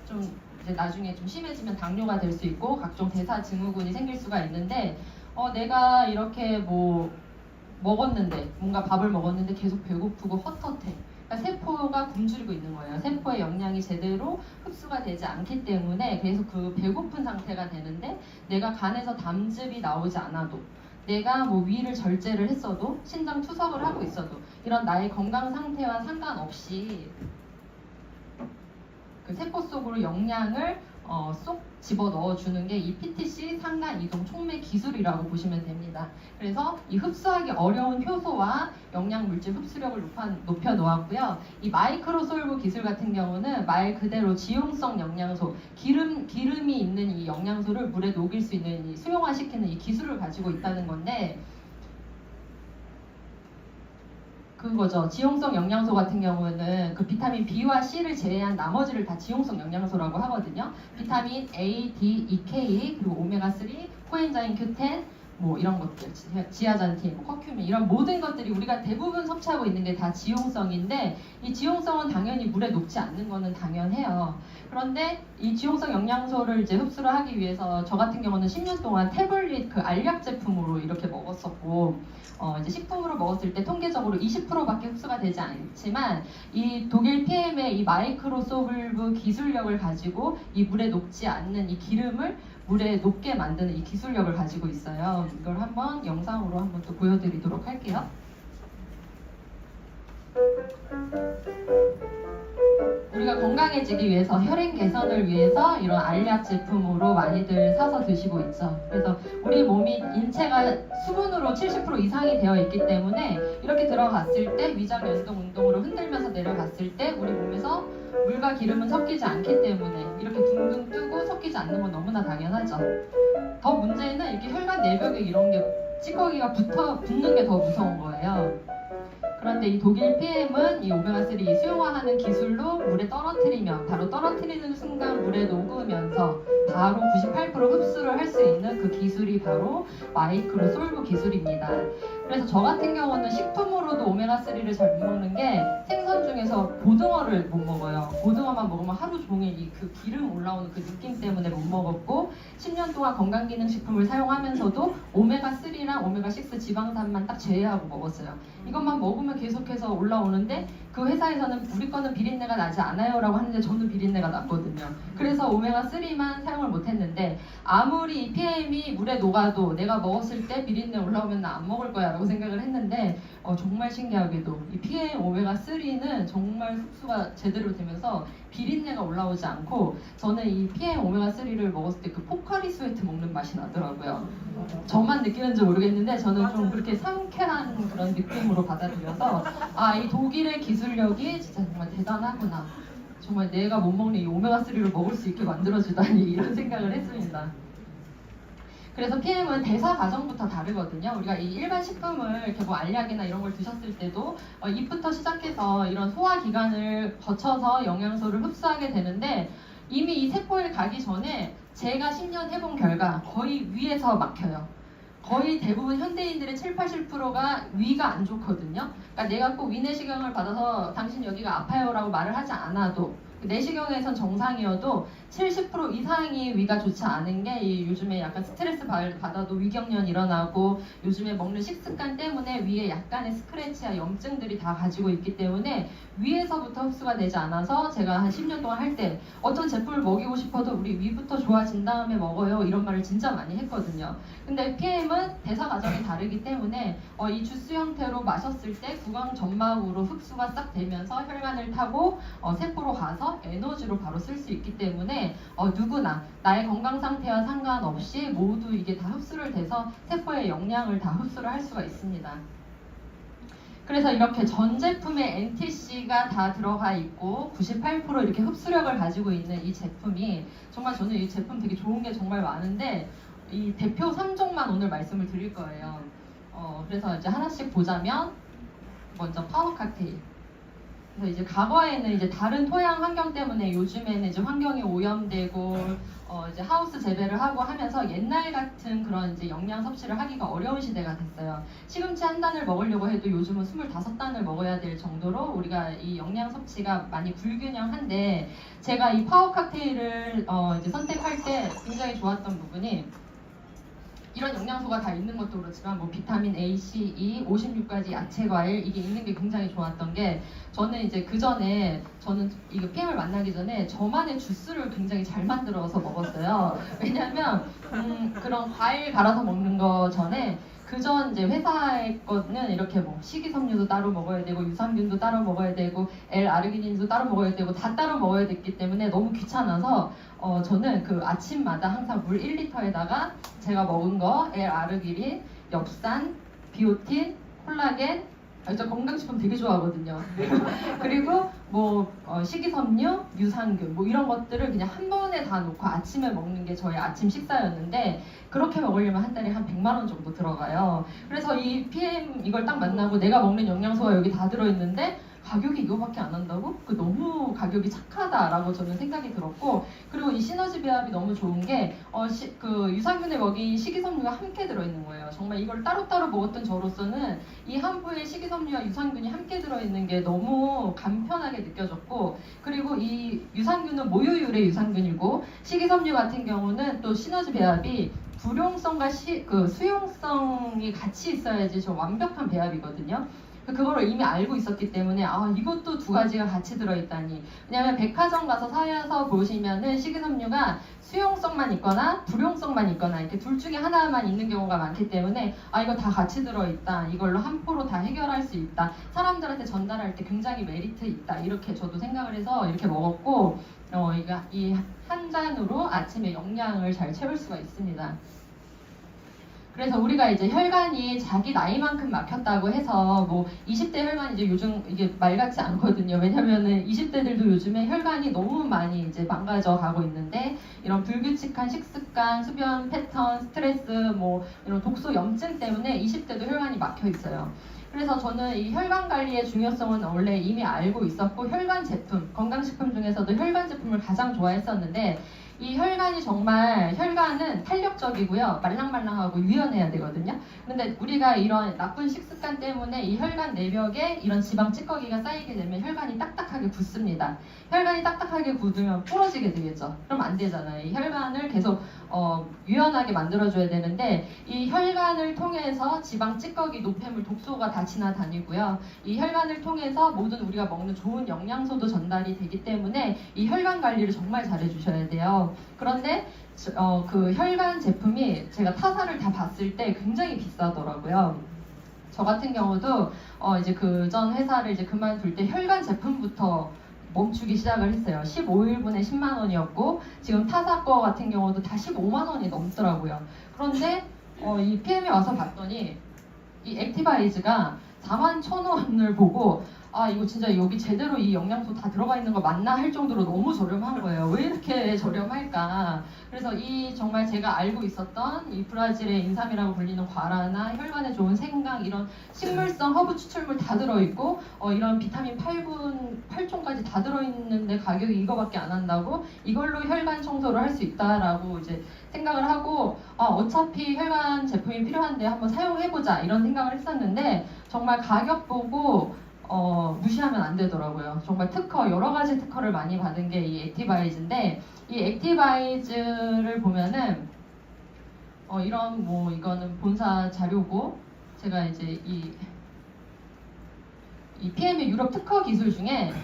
좀 이제 나중에 좀 심해지면 당뇨가 될 수 있고 각종 대사 증후군이 생길 수가 있는데 내가 이렇게 뭐 먹었는데 뭔가 밥을 먹었는데 계속 배고프고 헛헛해. 그러니까 세포가 굶주리고 있는 거예요. 세포의 영양이 제대로 흡수가 되지 않기 때문에 그래서 그 배고픈 상태가 되는데 내가 간에서 담즙이 나오지 않아도 내가 뭐 위를 절제를 했어도 신장 투석을 하고 있어도 이런 나의 건강 상태와 상관없이 그 세포 속으로 영양을 쏙 집어 넣어주는 게 이 PTC 상간 이동 촉매 기술이라고 보시면 됩니다. 그래서 이 흡수하기 어려운 효소와 영양 물질 흡수력을 높여 놓았고요. 이 마이크로솔브 기술 같은 경우는 말 그대로 지용성 영양소, 기름이 있는 이 영양소를 물에 녹일 수 있는 이 수용화시키는 이 기술을 가지고 있다는 건데. 그거죠. 지용성 영양소 같은 경우는 그 비타민 B와 C를 제외한 나머지를 다 지용성 영양소라고 하거든요. 비타민 A, D, E, K 그리고 오메가3, 코엔자임 Q10 뭐 이런 것들, 지아잔틴, 커큐민 이런 모든 것들이 우리가 대부분 섭취하고 있는 게 다 지용성인데 이 지용성은 당연히 물에 녹지 않는 거는 당연해요. 그런데 이 지용성 영양소를 이제 흡수를 하기 위해서 저 같은 경우는 10년 동안 태블릿 그 알약 제품으로 이렇게 먹었었고 이제 식품으로 먹었을 때 통계적으로 20%밖에 흡수가 되지 않지만 이 독일 PM의 이 마이크로솔브 기술력을 가지고 이 물에 녹지 않는 이 기름을 물에 녹게 만드는 이 기술력을 가지고 있어요. 이걸 한번 영상으로 한번 또 보여드리도록 할게요. 우리가 건강해지기 위해서 혈행 개선을 위해서 이런 알약 제품으로 많이들 사서 드시고 있죠. 그래서 우리 몸이 인체가 수분으로 70% 이상이 되어 있기 때문에 이렇게 들어갔을 때 위장 연동 운동으로 흔들면서 내려갔을 때 우리 몸에서 물과 기름은 섞이지 않기 때문에 이렇게 둥둥 뜨고 섞이지 않는 건 너무나 당연하죠. 더 문제는 이렇게 혈관 내벽에 이런 게 찌꺼기가 붙는 게 더 무서운 거예요. 그런데 이 독일 PM은 이 오메가3 수용화하는 기술로 물에 떨어뜨리면 바로 떨어뜨리는 순간 물에 녹으면서 바로 98% 흡수를 할 수 있는 그 기술이 바로 마이크로솔브 기술입니다. 그래서 저 같은 경우는 식품으로도 오메가3를 잘 못 먹는 게 생선 중에서 고등어를 못 먹어요. 고등어만 먹으면 하루 종일 이 그 기름 올라오는 그 느낌 때문에 못 먹었고 10년 동안 건강기능식품을 사용하면서도 오메가3랑 오메가6 지방산만 딱 제외하고 먹었어요. 이것만 먹으면 계속해서 올라오는데 그 회사에서는 우리 거는 비린내가 나지 않아요 라고 하는데 저는 비린내가 났거든요. 그래서 오메가3만 사용을 못했는데 아무리 이 PM이 물에 녹아도 내가 먹었을 때 비린내 올라오면 나 안 먹을 거야 라고 생각을 했는데 정말 신기하게도 이 PM 오메가3는 정말 흡수가 제대로 되면서 비린내가 올라오지 않고 저는 이 PM 오메가3를 먹었을 때 그 포카리 스웨트 먹는 맛이 나더라고요. 저만 느끼는지 모르겠는데 저는 좀 그렇게 상쾌한 그런 느낌으로 받아들여서 이 독일의 기술력이 진짜 정말 대단하구나. 정말 내가 못 먹는 이 오메가3를 먹을 수 있게 만들어주다니 이런 생각을 했습니다. 그래서 PM은 대사 과정부터 다르거든요. 우리가 이 일반 식품을 이렇게 뭐 알약이나 이런 걸 드셨을 때도 입부터 시작해서 이런 소화기관을 거쳐서 영양소를 흡수하게 되는데 이미 이 세포에 가기 전에 제가 10년 해본 결과 거의 위에서 막혀요. 거의 대부분 현대인들의 7~80%가 위가 안 좋거든요. 그러니까 내가 꼭 위내시경을 받아서 당신 여기가 아파요라고 말을 하지 않아도 내시경에선 정상이어도 70% 이상이 위가 좋지 않은 게 이 요즘에 약간 스트레스 받아도 위경련 일어나고 요즘에 먹는 식습관 때문에 위에 약간의 스크래치야 염증들이 다 가지고 있기 때문에 위에서부터 흡수가 되지 않아서 제가 한 10년 동안 할 때 어떤 제품을 먹이고 싶어도 우리 위부터 좋아진 다음에 먹어요 이런 말을 진짜 많이 했거든요. 근데 PM은 대사 과정이 다르기 때문에 이 주스 형태로 마셨을 때 구강 점막으로 흡수가 싹 되면서 혈관을 타고 세포로 가서 에너지로 바로 쓸 수 있기 때문에 누구나 나의 건강 상태와 상관없이 모두 이게 다 흡수를 돼서 세포의 영양을 다 흡수를 할 수가 있습니다. 그래서 이렇게 전 제품에 NTC가 다 들어가 있고 98% 이렇게 흡수력을 가지고 있는 이 제품이 정말 저는 이 제품 되게 좋은 게 정말 많은데 이 대표 3종만 오늘 말씀을 드릴 거예요. 그래서 이제 하나씩 보자면 먼저 파워 칵테일. 그래서 이제 과거에는 이제 다른 토양 환경 때문에 요즘에는 이제 환경이 오염되고 이제 하우스 재배를 하고 하면서 옛날 같은 그런 이제 영양 섭취를 하기가 어려운 시대가 됐어요. 시금치 한 단을 먹으려고 해도 요즘은 25단을 먹어야 될 정도로 우리가 이 영양 섭취가 많이 불균형한데, 제가 이 파워 칵테일을 이제 선택할 때 굉장히 좋았던 부분이, 이런 영양소가 다 있는 것도 그렇지만 뭐 비타민 A, C, E, 56가지 야채, 과일 이게 있는 게 굉장히 좋았던 게, 저는 이제 그 전에 저는 이거 PM을 만나기 전에 저만의 주스를 굉장히 잘 만들어서 먹었어요. 왜냐하면 그런 과일 갈아서 먹는 거 전에 그전 이제 회사의 거는 이렇게 뭐 식이섬유도 따로 먹어야 되고 유산균도 따로 먹어야 되고 L-아르기닌도 따로 먹어야 되고 다 따로 먹어야 됐기 때문에 너무 귀찮아서 저는 그 아침마다 항상 물 1리터에다가 제가 먹은 거 L-아르기닌, 엽산, 비오틴, 콜라겐, 저 건강식품 되게 좋아하거든요. 그리고 뭐 식이섬유, 유산균 뭐 이런 것들을 그냥 한 번에 다 놓고 아침에 먹는 게 저의 아침 식사였는데, 그렇게 먹으려면 한 달에 한 100만 원 정도 들어가요. 그래서 이 PM 이걸 딱 만나고 내가 먹는 영양소가 여기 다 들어있는데 가격이 이거밖에 안 한다고? 그 너무 가격이 착하다라고 저는 생각이 들었고, 그리고 이 시너지 배합이 너무 좋은 게 그 유산균에 먹인 식이섬유가 함께 들어있는 거예요. 정말 이걸 따로따로 먹었던 저로서는 이 한 포에 식이섬유와 유산균이 함께 들어있는 게 너무 간편하게 느껴졌고, 그리고 이 유산균은 모유유래 유산균이고 식이섬유 같은 경우는 또 시너지 배합이 불용성과 그 수용성이 같이 있어야지 좀 완벽한 배합이거든요. 그거를 이미 알고 있었기 때문에 이것도 두 가지가 같이 들어있다니. 왜냐하면 백화점 가서 사서 보시면은 식이섬유가 수용성만 있거나 불용성만 있거나 이렇게 둘 중에 하나만 있는 경우가 많기 때문에 이거 다 같이 들어있다, 이걸로 한 포로 다 해결할 수 있다, 사람들한테 전달할 때 굉장히 메리트 있다, 이렇게 저도 생각을 해서 이렇게 먹었고, 이 한 잔으로 아침에 영양을 잘 채울 수가 있습니다. 그래서 우리가 이제 혈관이 자기 나이만큼 막혔다고 해서 뭐 20대 혈관이 이제 요즘 이게 말 같지 않거든요. 왜냐면은 20대들도 요즘에 혈관이 너무 많이 이제 망가져 가고 있는데, 이런 불규칙한 식습관, 수변 패턴, 스트레스, 뭐 이런 독소 염증 때문에 20대도 혈관이 막혀 있어요. 그래서 저는 이 혈관 관리의 중요성은 원래 이미 알고 있었고, 혈관 제품, 건강식품 중에서도 혈관 제품을 가장 좋아했었는데, 이 혈관은 탄력적이고요, 말랑말랑하고 유연해야 되거든요. 근데 우리가 이런 나쁜 식습관 때문에 이 혈관 내벽에 이런 지방 찌꺼기가 쌓이게 되면 혈관이 딱딱하게 굳습니다. 혈관이 딱딱하게 굳으면 부러지게 되겠죠. 그럼 안 되잖아요. 이 혈관을 계속 유연하게 만들어줘야 되는데, 이 혈관을 통해서 지방 찌꺼기, 노폐물, 독소가 다 지나다니고요. 이 혈관을 통해서 모든 우리가 먹는 좋은 영양소도 전달이 되기 때문에 이 혈관 관리를 정말 잘 해주셔야 돼요. 그런데 그 혈관 제품이 제가 타사를 다 봤을 때 굉장히 비싸더라고요. 저 같은 경우도 이제 그 전 회사를 이제 그만둘 때 혈관 제품부터 멈추기 시작을 했어요. 15일분에 10만 원이었고 지금 타사 거 같은 경우도 다 15만 원이 넘더라고요. 그런데 이 PM에 와서 봤더니 이 액티바이즈가 41,000원을 보고 이거 진짜 여기 제대로 이 영양소 다 들어가 있는 거 맞나 할 정도로 너무 저렴한 거예요. 왜 이렇게 저렴할까? 그래서 이 정말 제가 알고 있었던 이 브라질의 인삼이라고 불리는 과라나 혈관에 좋은 생강, 이런 식물성 허브 추출물 다 들어있고 이런 비타민 8종까지 다 들어있는데 가격이 이거밖에 안 한다고? 이걸로 혈관 청소를 할 수 있다라고 이제 생각을 하고 어차피 혈관 제품이 필요한데 한번 사용해보자 이런 생각을 했었는데, 정말 가격 보고 무시하면 안 되더라고요. 정말 여러 가지 특허를 많이 받은 게 이 액티바이즈인데, 이 액티바이즈를 보면은 이런 이거는 본사 자료고, 제가 이제 이 PM의 유럽 특허 기술 중에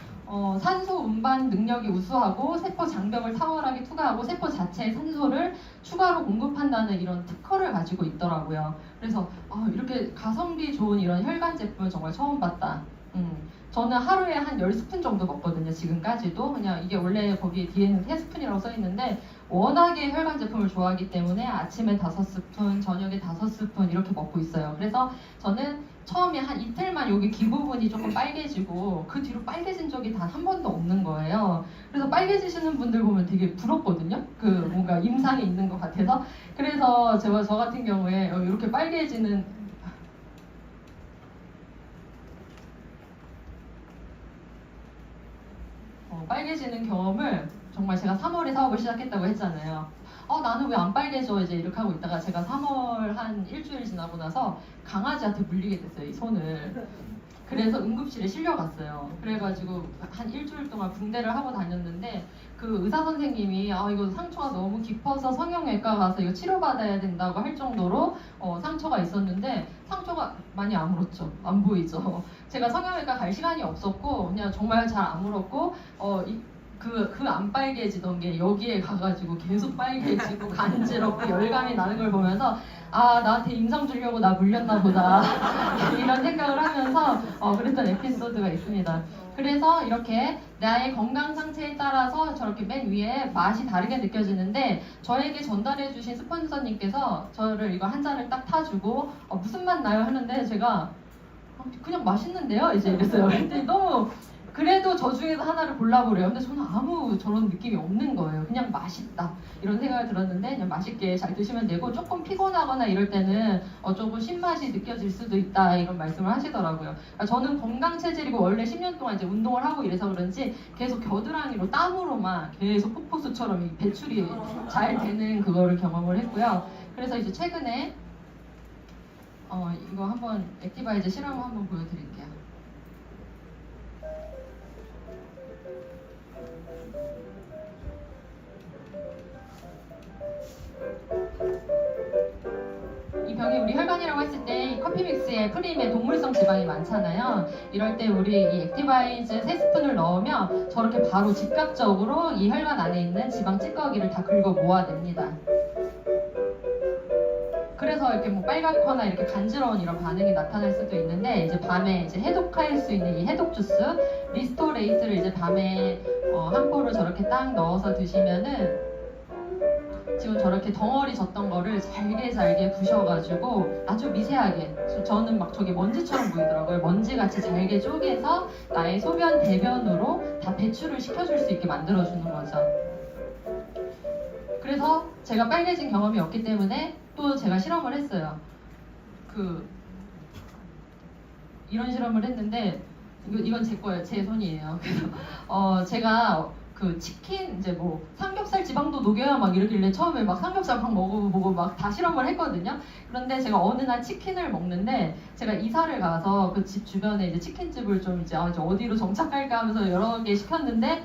산소 운반 능력이 우수하고 세포 장벽을 탁월하게 투과하고 세포 자체에 산소를 추가로 공급한다는 이런 특허를 가지고 있더라고요. 그래서 이렇게 가성비 좋은 이런 혈관 제품은 정말 처음 봤다. 저는 하루에 한 10스푼 정도 먹거든요. 지금까지도. 그냥 이게 원래 거기 뒤에는 3스푼이라고 써있는데, 워낙에 혈관 제품을 좋아하기 때문에 아침에 5스푼, 저녁에 5스푼 이렇게 먹고 있어요. 그래서 저는 처음에 한 이틀만 여기 귀 부분이 조금 빨개지고 그 뒤로 빨개진 적이 단 한 번도 없는 거예요. 그래서 빨개지시는 분들 보면 되게 부럽거든요. 그 뭔가 임상이 있는 것 같아서. 그래서 저 같은 경우에 이렇게 빨개지는 빨개지는 경험을 정말 제가 3월에 사업을 시작했다고 했잖아요. 나는 왜 안 빨개져? 이제 이렇게 하고 있다가 제가 3월 한 일주일 지나고 나서 강아지한테 물리게 됐어요, 이 손을. 그래서 응급실에 실려갔어요. 그래가지고 한 일주일 동안 붕대를 하고 다녔는데 그 의사 선생님이 이거 상처가 너무 깊어서 성형외과 가서 이거 치료받아야 된다고 할 정도로 상처가 있었는데 상처가 많이 아물었죠. 안 보이죠. 제가 성형외과 갈 시간이 없었고 그냥 정말 잘 아물었고 그 안 빨개지던 게 여기에 가가지고 계속 빨개지고 간지럽고 열감이 나는 걸 보면서 나한테 임상 주려고 나 물렸나 보다 이런 생각을 하면서 그랬던 에피소드가 있습니다. 그래서 이렇게 나의 건강 상태에 따라서 저렇게 맨 위에 맛이 다르게 느껴지는데 저에게 전달해 주신 스폰서님께서 저를 이거 한 잔을 딱 타주고 무슨 맛 나요? 하는데 제가 그냥 맛있는데요? 이제 이랬어요. 그랬더니 너무 그래도 저 중에서 하나를 골라보래요. 근데 저는 아무 저런 느낌이 없는 거예요. 그냥 맛있다 이런 생각을 들었는데 그냥 맛있게 잘 드시면 되고 조금 피곤하거나 이럴 때는 조금 신맛이 느껴질 수도 있다 이런 말씀을 하시더라고요. 그러니까 저는 건강 체질이고 원래 10년 동안 이제 운동을 하고 이래서 그런지 계속 겨드랑이로 땀으로만 계속 폭포수처럼 이 배출이 잘 되는 그거를 경험을 했고요. 그래서 이제 최근에 이거 한번 액티바이즈 실험을 한번 보여드릴게요. 이 병이 우리 혈관이라고 했을 때 이 커피 믹스에 프림에 동물성 지방이 많잖아요. 이럴 때 우리 이 액티바이즈 3스푼을 넣으면 저렇게 바로 즉각적으로 이 혈관 안에 있는 지방 찌꺼기를 다 긁어 모아냅니다. 그래서 이렇게 뭐 빨갛거나 이렇게 간지러운 이런 반응이 나타날 수도 있는데 이제 밤에 이제 해독할 수 있는 이 해독 주스 리스토레이트를 이제 밤에 한 포를 저렇게 딱 넣어서 드시면은 지금 저렇게 덩어리 졌던 거를 잘게 부셔가지고 아주 미세하게 저는 막 저게 먼지처럼 보이더라고요. 먼지같이 잘게 쪼개서 나의 소변 대변으로 다 배출을 시켜줄 수 있게 만들어주는 거죠. 그래서 제가 빨개진 경험이 없기 때문에 또 제가 실험을 했어요. 이런 실험을 했는데 이건 제 거예요. 제 손이에요. 그래서 제가 그 치킨 이제 뭐 삼겹살 지방도 녹여야 막 이러길래 처음에 막 삼겹살 막 먹어보고 막 다 실험을 했거든요. 그런데 제가 어느 날 치킨을 먹는데 제가 이사를 가서 그 집 주변에 이제 치킨집을 좀 이제 어디로 정착할까 하면서 여러 개 시켰는데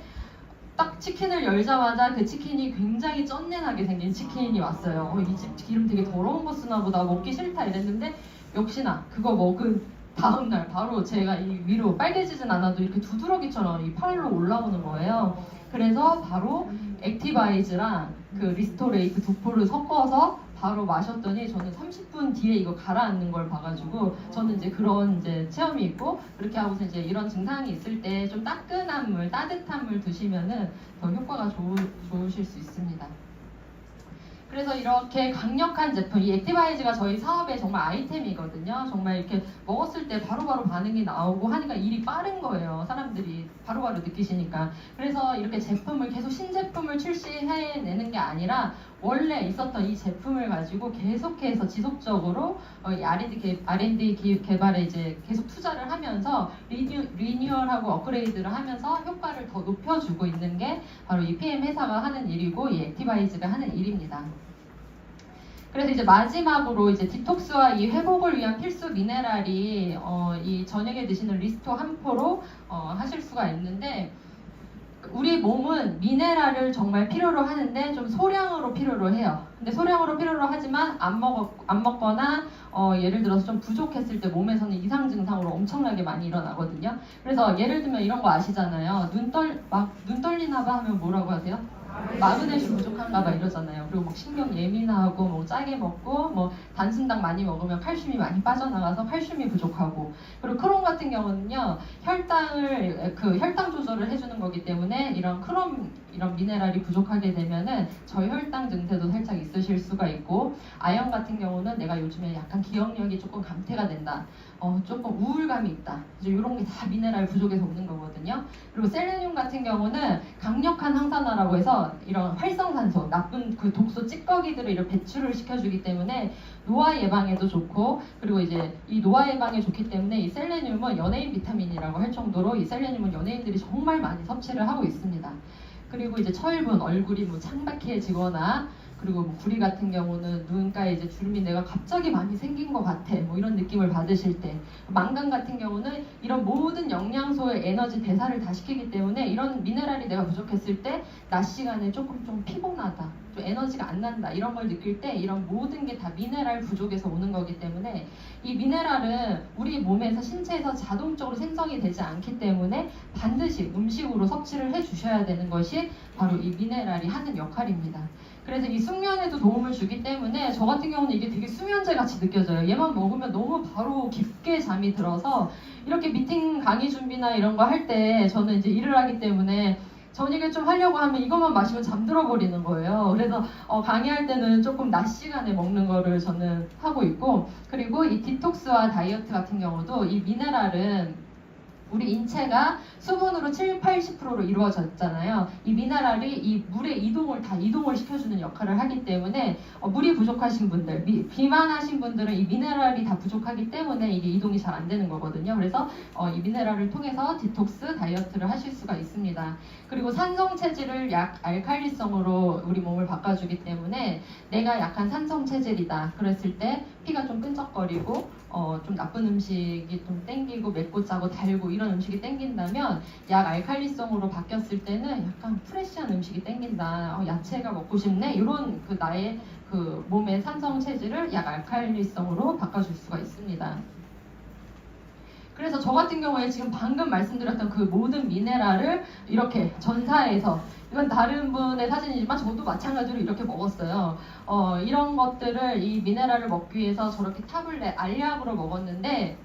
딱 치킨을 열자마자 그 치킨이 굉장히 쩐내나게 생긴 치킨이 왔어요. 이 집 기름 되게 더러운 거 쓰나 보다 먹기 싫다 이랬는데 역시나 그거 먹은 다음날 바로 제가 이 위로 빨개지진 않아도 이렇게 두드러기처럼 이 팔로 올라오는 거예요. 그래서 바로 액티바이즈랑 그 리스토레이트 두 포를 섞어서 바로 마셨더니 저는 30분 뒤에 이거 가라앉는 걸 봐가지고 저는 이제 그런 이제 체험이 있고 그렇게 하고서 이제 이런 증상이 있을 때 좀 따끈한 물, 따뜻한 물 드시면은 더 효과가 좋으실 수 있습니다. 그래서 이렇게 강력한 제품, 이 액티바이즈가 저희 사업의 정말 아이템이거든요. 정말 이렇게 먹었을 때 바로바로 반응이 나오고 하니까 일이 빠른 거예요. 사람들이 바로바로 느끼시니까. 그래서 이렇게 제품을 계속 신제품을 출시해내는 게 아니라 원래 있었던 이 제품을 가지고 계속해서 지속적으로 이 R&D 개발에 이제 계속 투자를 하면서 리뉴얼하고 업그레이드를 하면서 효과를 더 높여주고 있는 게 바로 이 PM 회사가 하는 일이고 이 액티바이즈가 하는 일입니다. 그래서 이제 마지막으로 이제 디톡스와 이 회복을 위한 필수 미네랄이 이 저녁에 드시는 리스토 한 포로 하실 수가 있는데 우리 몸은 미네랄을 정말 필요로 하는데 좀 소량으로 필요로 해요. 근데 소량으로 필요로 하지만 안 먹거나 예를 들어서 좀 부족했을 때 몸에서는 이상 증상으로 엄청나게 많이 일어나거든요. 그래서 예를 들면 이런 거 아시잖아요. 눈 떨리나 봐 하면 뭐라고 하세요? 마그네슘 부족한가 봐 이러잖아요. 그리고 막 신경 예민하고 뭐 짜게 먹고 뭐 단순당 많이 먹으면 칼슘이 많이 빠져나가서 칼슘이 부족하고 그리고 크롬 같은 경우는요 혈당 조절을 해주는 거기 때문에 이런 크롬 이런 미네랄이 부족하게 되면은 저혈당 증세도 살짝 있으실 수가 있고, 아연 같은 경우는 내가 요즘에 약간 기억력이 조금 감퇴가 된다, 조금 우울감이 있다, 이제 이런 게 다 미네랄 부족에서 오는 거거든요. 그리고 셀레늄 같은 경우는 강력한 항산화라고 해서 이런 활성산소, 나쁜 그 독소 찌꺼기들을 이렇게 배출을 시켜주기 때문에 노화 예방에도 좋고, 그리고 이제 이 노화 예방에 좋기 때문에 이 셀레늄은 연예인 비타민이라고 할 정도로 이 셀레늄은 연예인들이 정말 많이 섭취를 하고 있습니다. 그리고 이제 철분, 얼굴이 뭐 창백해지거나, 그리고 뭐 구리 같은 경우는 눈가에 이제 주름이 내가 갑자기 많이 생긴 것 같아, 뭐 이런 느낌을 받으실 때, 망간 같은 경우는 이런 모든 영양소의 에너지 대사를 다 시키기 때문에 이런 미네랄이 내가 부족했을 때 낮 시간에 조금 좀 피곤하다, 좀 에너지가 안 난다, 이런 걸 느낄 때 이런 모든 게 다 미네랄 부족에서 오는 거기 때문에, 이 미네랄은 우리 몸에서 신체에서 자동적으로 생성이 되지 않기 때문에 반드시 음식으로 섭취를 해 주셔야 되는 것이 바로 이 미네랄이 하는 역할입니다. 그래서 이 숙면에도 도움을 주기 때문에 저 같은 경우는 이게 되게 수면제 같이 느껴져요. 얘만 먹으면 너무 바로 깊게 잠이 들어서, 이렇게 미팅 강의 준비나 이런 거 할 때 저는 이제 일을 하기 때문에 저녁에 좀 하려고 하면 이것만 마시면 잠들어 버리는 거예요. 그래서 강의할 때는 조금 낮 시간에 먹는 거를 저는 하고 있고, 그리고 이 디톡스와 다이어트 같은 경우도 이 미네랄은 우리 인체가 수분으로 80%로 이루어졌잖아요. 이 미네랄이 이 물의 이동을 시켜주는 역할을 하기 때문에 물이 부족하신 분들, 비만하신 분들은 이 미네랄이 다 부족하기 때문에 이게 이동이 잘 안 되는 거거든요. 그래서 이 미네랄을 통해서 디톡스, 다이어트를 하실 수가 있습니다. 그리고 산성 체질을 약 알칼리성으로 우리 몸을 바꿔주기 때문에 내가 약간 산성 체질이다 그랬을 때 피가 좀 끈적거리고 좀 나쁜 음식이 좀 땡기고 맵고 짜고 달고 이런 음식이 땡긴다면, 약 알칼리성으로 바뀌었을 때는 약간 프레시한 음식이 땡긴다, 야채가 먹고 싶네, 이런 그 나의 그 몸의 산성 체질을 약 알칼리성으로 바꿔줄 수가 있습니다. 그래서 저 같은 경우에 지금 방금 말씀드렸던 그 모든 미네랄을 이렇게 전사해서, 이건 다른 분의 사진이지만 저도 마찬가지로 이렇게 먹었어요. 이런 것들을, 이 미네랄을 먹기 위해서 저렇게 타블렛, 알약으로 먹었는데,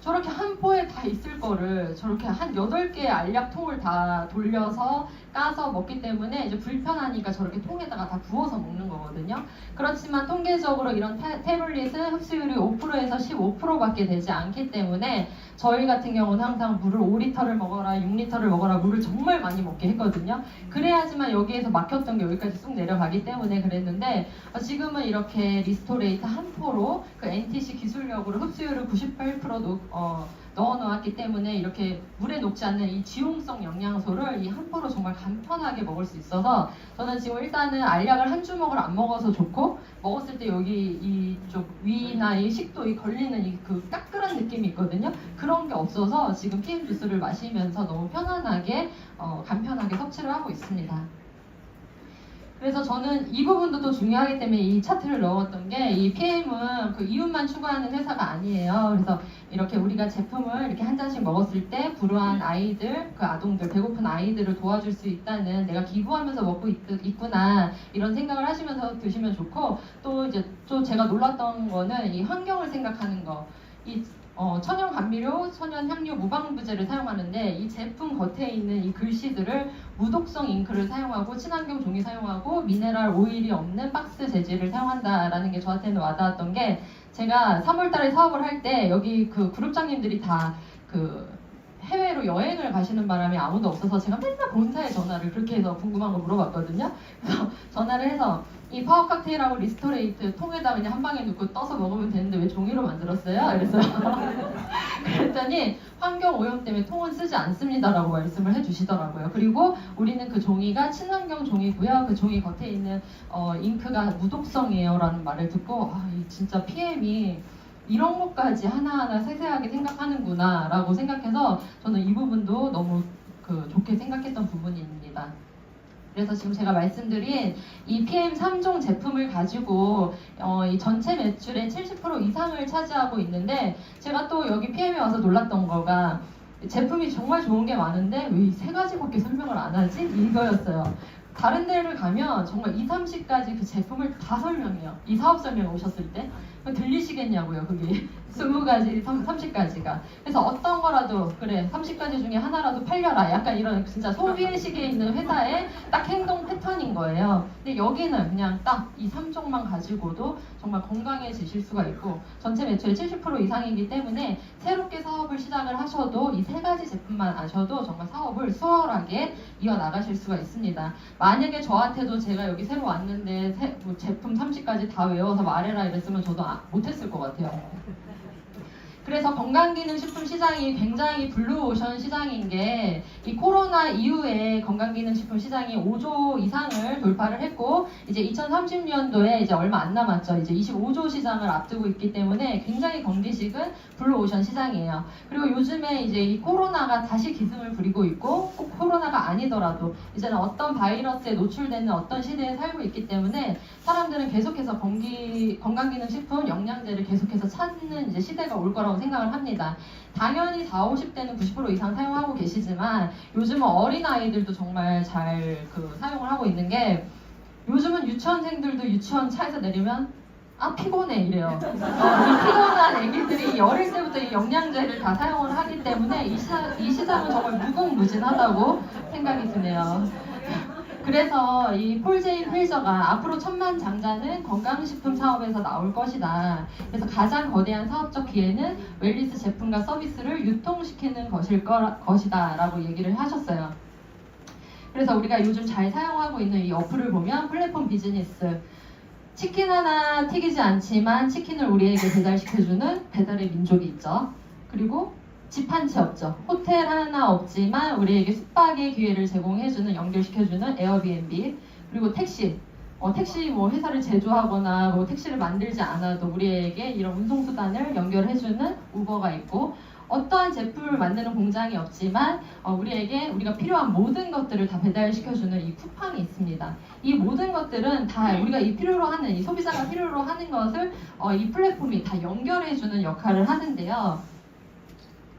저렇게 한 포에 다 있을 거를 저렇게 한 8개의 알약통을 다 돌려서 까서 먹기 때문에 이제 불편하니까 저렇게 통에다가 다 부어서 먹는 거거든요. 그렇지만 통계적으로 이런 태블릿은 흡수율이 5%에서 15%밖에 되지 않기 때문에 저희 같은 경우는 항상 물을 5리터를 먹어라, 6리터를 먹어라, 물을 정말 많이 먹게 했거든요. 그래야지만 여기에서 막혔던 게 여기까지 쑥 내려가기 때문에 그랬는데, 지금은 이렇게 리스토레이트 한 포로 그 NTC 기술력으로 흡수율을 98% 넣어 놓았기 때문에 이렇게 물에 녹지 않는 이 지용성 영양소를 이 한 포로 정말 간편하게 먹을 수 있어서, 저는 지금 일단은 알약을 한 주먹을 안 먹어서 좋고, 먹었을 때 여기 이쪽 위나 이 식도에 걸리는 이 그 까끌한 느낌이 있거든요. 그런 게 없어서 지금 PM 주스를 마시면서 너무 편안하게 간편하게 섭취를 하고 있습니다. 그래서 저는 이 부분도 또 중요하기 때문에 이 차트를 넣었던 게, 이 PM은 그 이윤만 추구하는 회사가 아니에요. 그래서 이렇게 우리가 제품을 이렇게 한 잔씩 먹었을 때 불우한 아이들, 그 아동들, 배고픈 아이들을 도와줄 수 있다는, 내가 기부하면서 먹고 있구나, 이런 생각을 하시면서 드시면 좋고, 또 이제 또 제가 놀랐던 거는 이 환경을 생각하는 거. 이 천연 감미료, 천연 향료, 무방부제를 사용하는데, 이 제품 겉에 있는 이 글씨들을 무독성 잉크를 사용하고 친환경 종이 사용하고 미네랄 오일이 없는 박스 재질을 사용한다라는 게 저한테는 와닿았던 게, 제가 3월달에 사업을 할 때 여기 그 그룹장님들이 다 그 해외로 여행을 가시는 바람에 아무도 없어서 제가 맨날 본사에 전화를 그렇게 해서 궁금한 거 물어봤거든요. 그래서 전화를 해서 이 파워 칵테일하고 리스토레이트 통에다 그냥 한 방에 넣고 떠서 먹으면 되는데 왜 종이로 만들었어요? 그래서 그랬더니 환경 오염 때문에 통은 쓰지 않습니다라고 말씀을 해주시더라고요. 그리고 우리는 그 종이가 친환경 종이고요. 그 종이 겉에 있는 잉크가 무독성이에요라는 말을 듣고, 진짜 PM이 이런 것까지 하나하나 세세하게 생각하는구나 라고 생각해서 저는 이 부분도 너무 좋게 생각했던 부분입니다. 그래서 지금 제가 말씀드린 이 PM 3종 제품을 가지고 이 전체 매출의 70% 이상을 차지하고 있는데, 제가 또 여기 PM에 와서 놀랐던 거가 제품이 정말 좋은 게 많은데 왜 이 3가지밖에 설명을 안 하지? 이거였어요. 다른 데를 가면 정말 2, 30가지 그 제품을 다 설명해요. 이 사업 설명 오셨을 때. 들리시겠냐고요, 그게. 20가지, 30가지가. 그래서 어떤 거라도, 그래, 30가지 중에 하나라도 팔려라. 약간 이런 진짜 소비의식에 있는 회사의 딱 행동 패턴인 거예요. 근데 여기는 그냥 딱 이 3종만 가지고도 정말 건강해지실 수가 있고, 전체 매출의 70% 이상이기 때문에 새롭게 사업을 시작을 하셔도 이 3가지 제품만 아셔도 정말 사업을 수월하게 이어나가실 수가 있습니다. 만약에 저한테도 제가 여기 새로 왔는데 뭐 제품 30가지 다 외워서 말해라 이랬으면 저도 못했을 것 같아요. 그래서 건강기능식품 시장이 굉장히 블루오션 시장인 게 이 코로나 이후에 건강기능식품 시장이 5조 이상을 돌파를 했고 이제 2030년도에 이제 얼마 안 남았죠. 이제 25조 시장을 앞두고 있기 때문에 굉장히 건기식은 블루오션 시장이에요. 그리고 요즘에 이제 이 코로나가 다시 기승을 부리고 있고 꼭 코로나가 아니더라도 이제는 어떤 바이러스에 노출되는 어떤 시대에 살고 있기 때문에 사람들은 계속해서 건강기능식품 영양제를 계속해서 찾는 이제 시대가 올 거라고 생각을 합니다. 당연히 40, 50대는 90% 이상 사용하고 계시지만 요즘은 어린아이들도 정말 잘 사용을 하고 있는 게 요즘은 유치원생들도 유치원 차에서 내리면 피곤해 이래요. 이 피곤한 애기들이 어릴 때부터 이 영양제를 다 사용을 하기 때문에 이 시장은 정말 무궁무진하다고 생각이 드네요. 그래서 이 폴제인 힐저가 앞으로 천만장자는 건강식품 사업에서 나올 것이다. 그래서 가장 거대한 사업적 기회는 웰리스 제품과 서비스를 유통시키는 것이다 라고 얘기를 하셨어요. 그래서 우리가 요즘 잘 사용하고 있는 이 어플을 보면 플랫폼 비즈니스, 치킨 하나 튀기지 않지만 치킨을 우리에게 배달시켜주는 배달의 민족이 있죠. 그리고 집 한 채 없죠. 호텔 하나 없지만 우리에게 숙박의 기회를 제공해주는, 연결시켜주는 에어비앤비. 그리고 택시. 택시 뭐 회사를 제조하거나 뭐 택시를 만들지 않아도 우리에게 이런 운송수단을 연결해주는 우버가 있고, 어떠한 제품을 만드는 공장이 없지만 우리에게 우리가 필요한 모든 것들을 다 배달시켜주는 이 쿠팡이 있습니다. 이 모든 것들은 다 우리가 이 필요로 하는, 이 소비자가 필요로 하는 것을 이 플랫폼이 다 연결해주는 역할을 하는데요.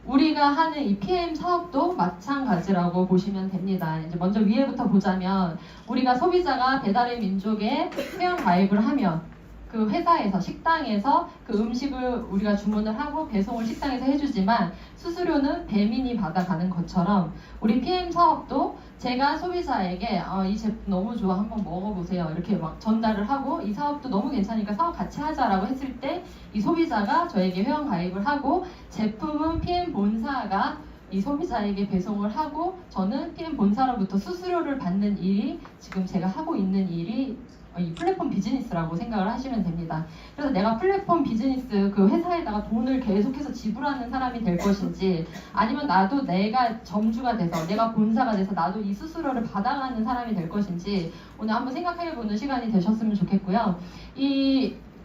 우리가 하는 이 PM 사업도 마찬가지라고 보시면 됩니다. 이제 먼저 위에부터 보자면 우리가 소비자가 배달의 민족에 회원 가입을 하면 그 회사에서, 식당에서 그 음식을 우리가 주문을 하고 배송을 식당에서 해주지만 수수료는 배민이 받아가는 것처럼 우리 PM 사업도 제가 소비자에게 이 제품 너무 좋아, 한번 먹어보세요 이렇게 막 전달을 하고, 이 사업도 너무 괜찮으니까 사업 같이 하자라고 했을 때 이 소비자가 저에게 회원 가입을 하고, 제품은 PM 본사가 이 소비자에게 배송을 하고, 저는 PM 본사로부터 수수료를 받는 일이 지금 제가 하고 있는 일이 이 플랫폼 비즈니스라고 생각을 하시면 됩니다. 그래서 내가 플랫폼 비즈니스 그 회사에다가 돈을 계속해서 지불하는 사람이 될 것인지, 아니면 나도 내가 점주가 돼서, 내가 본사가 돼서 나도 이 수수료를 받아가는 사람이 될 것인지 오늘 한번 생각해보는 시간이 되셨으면 좋겠고요.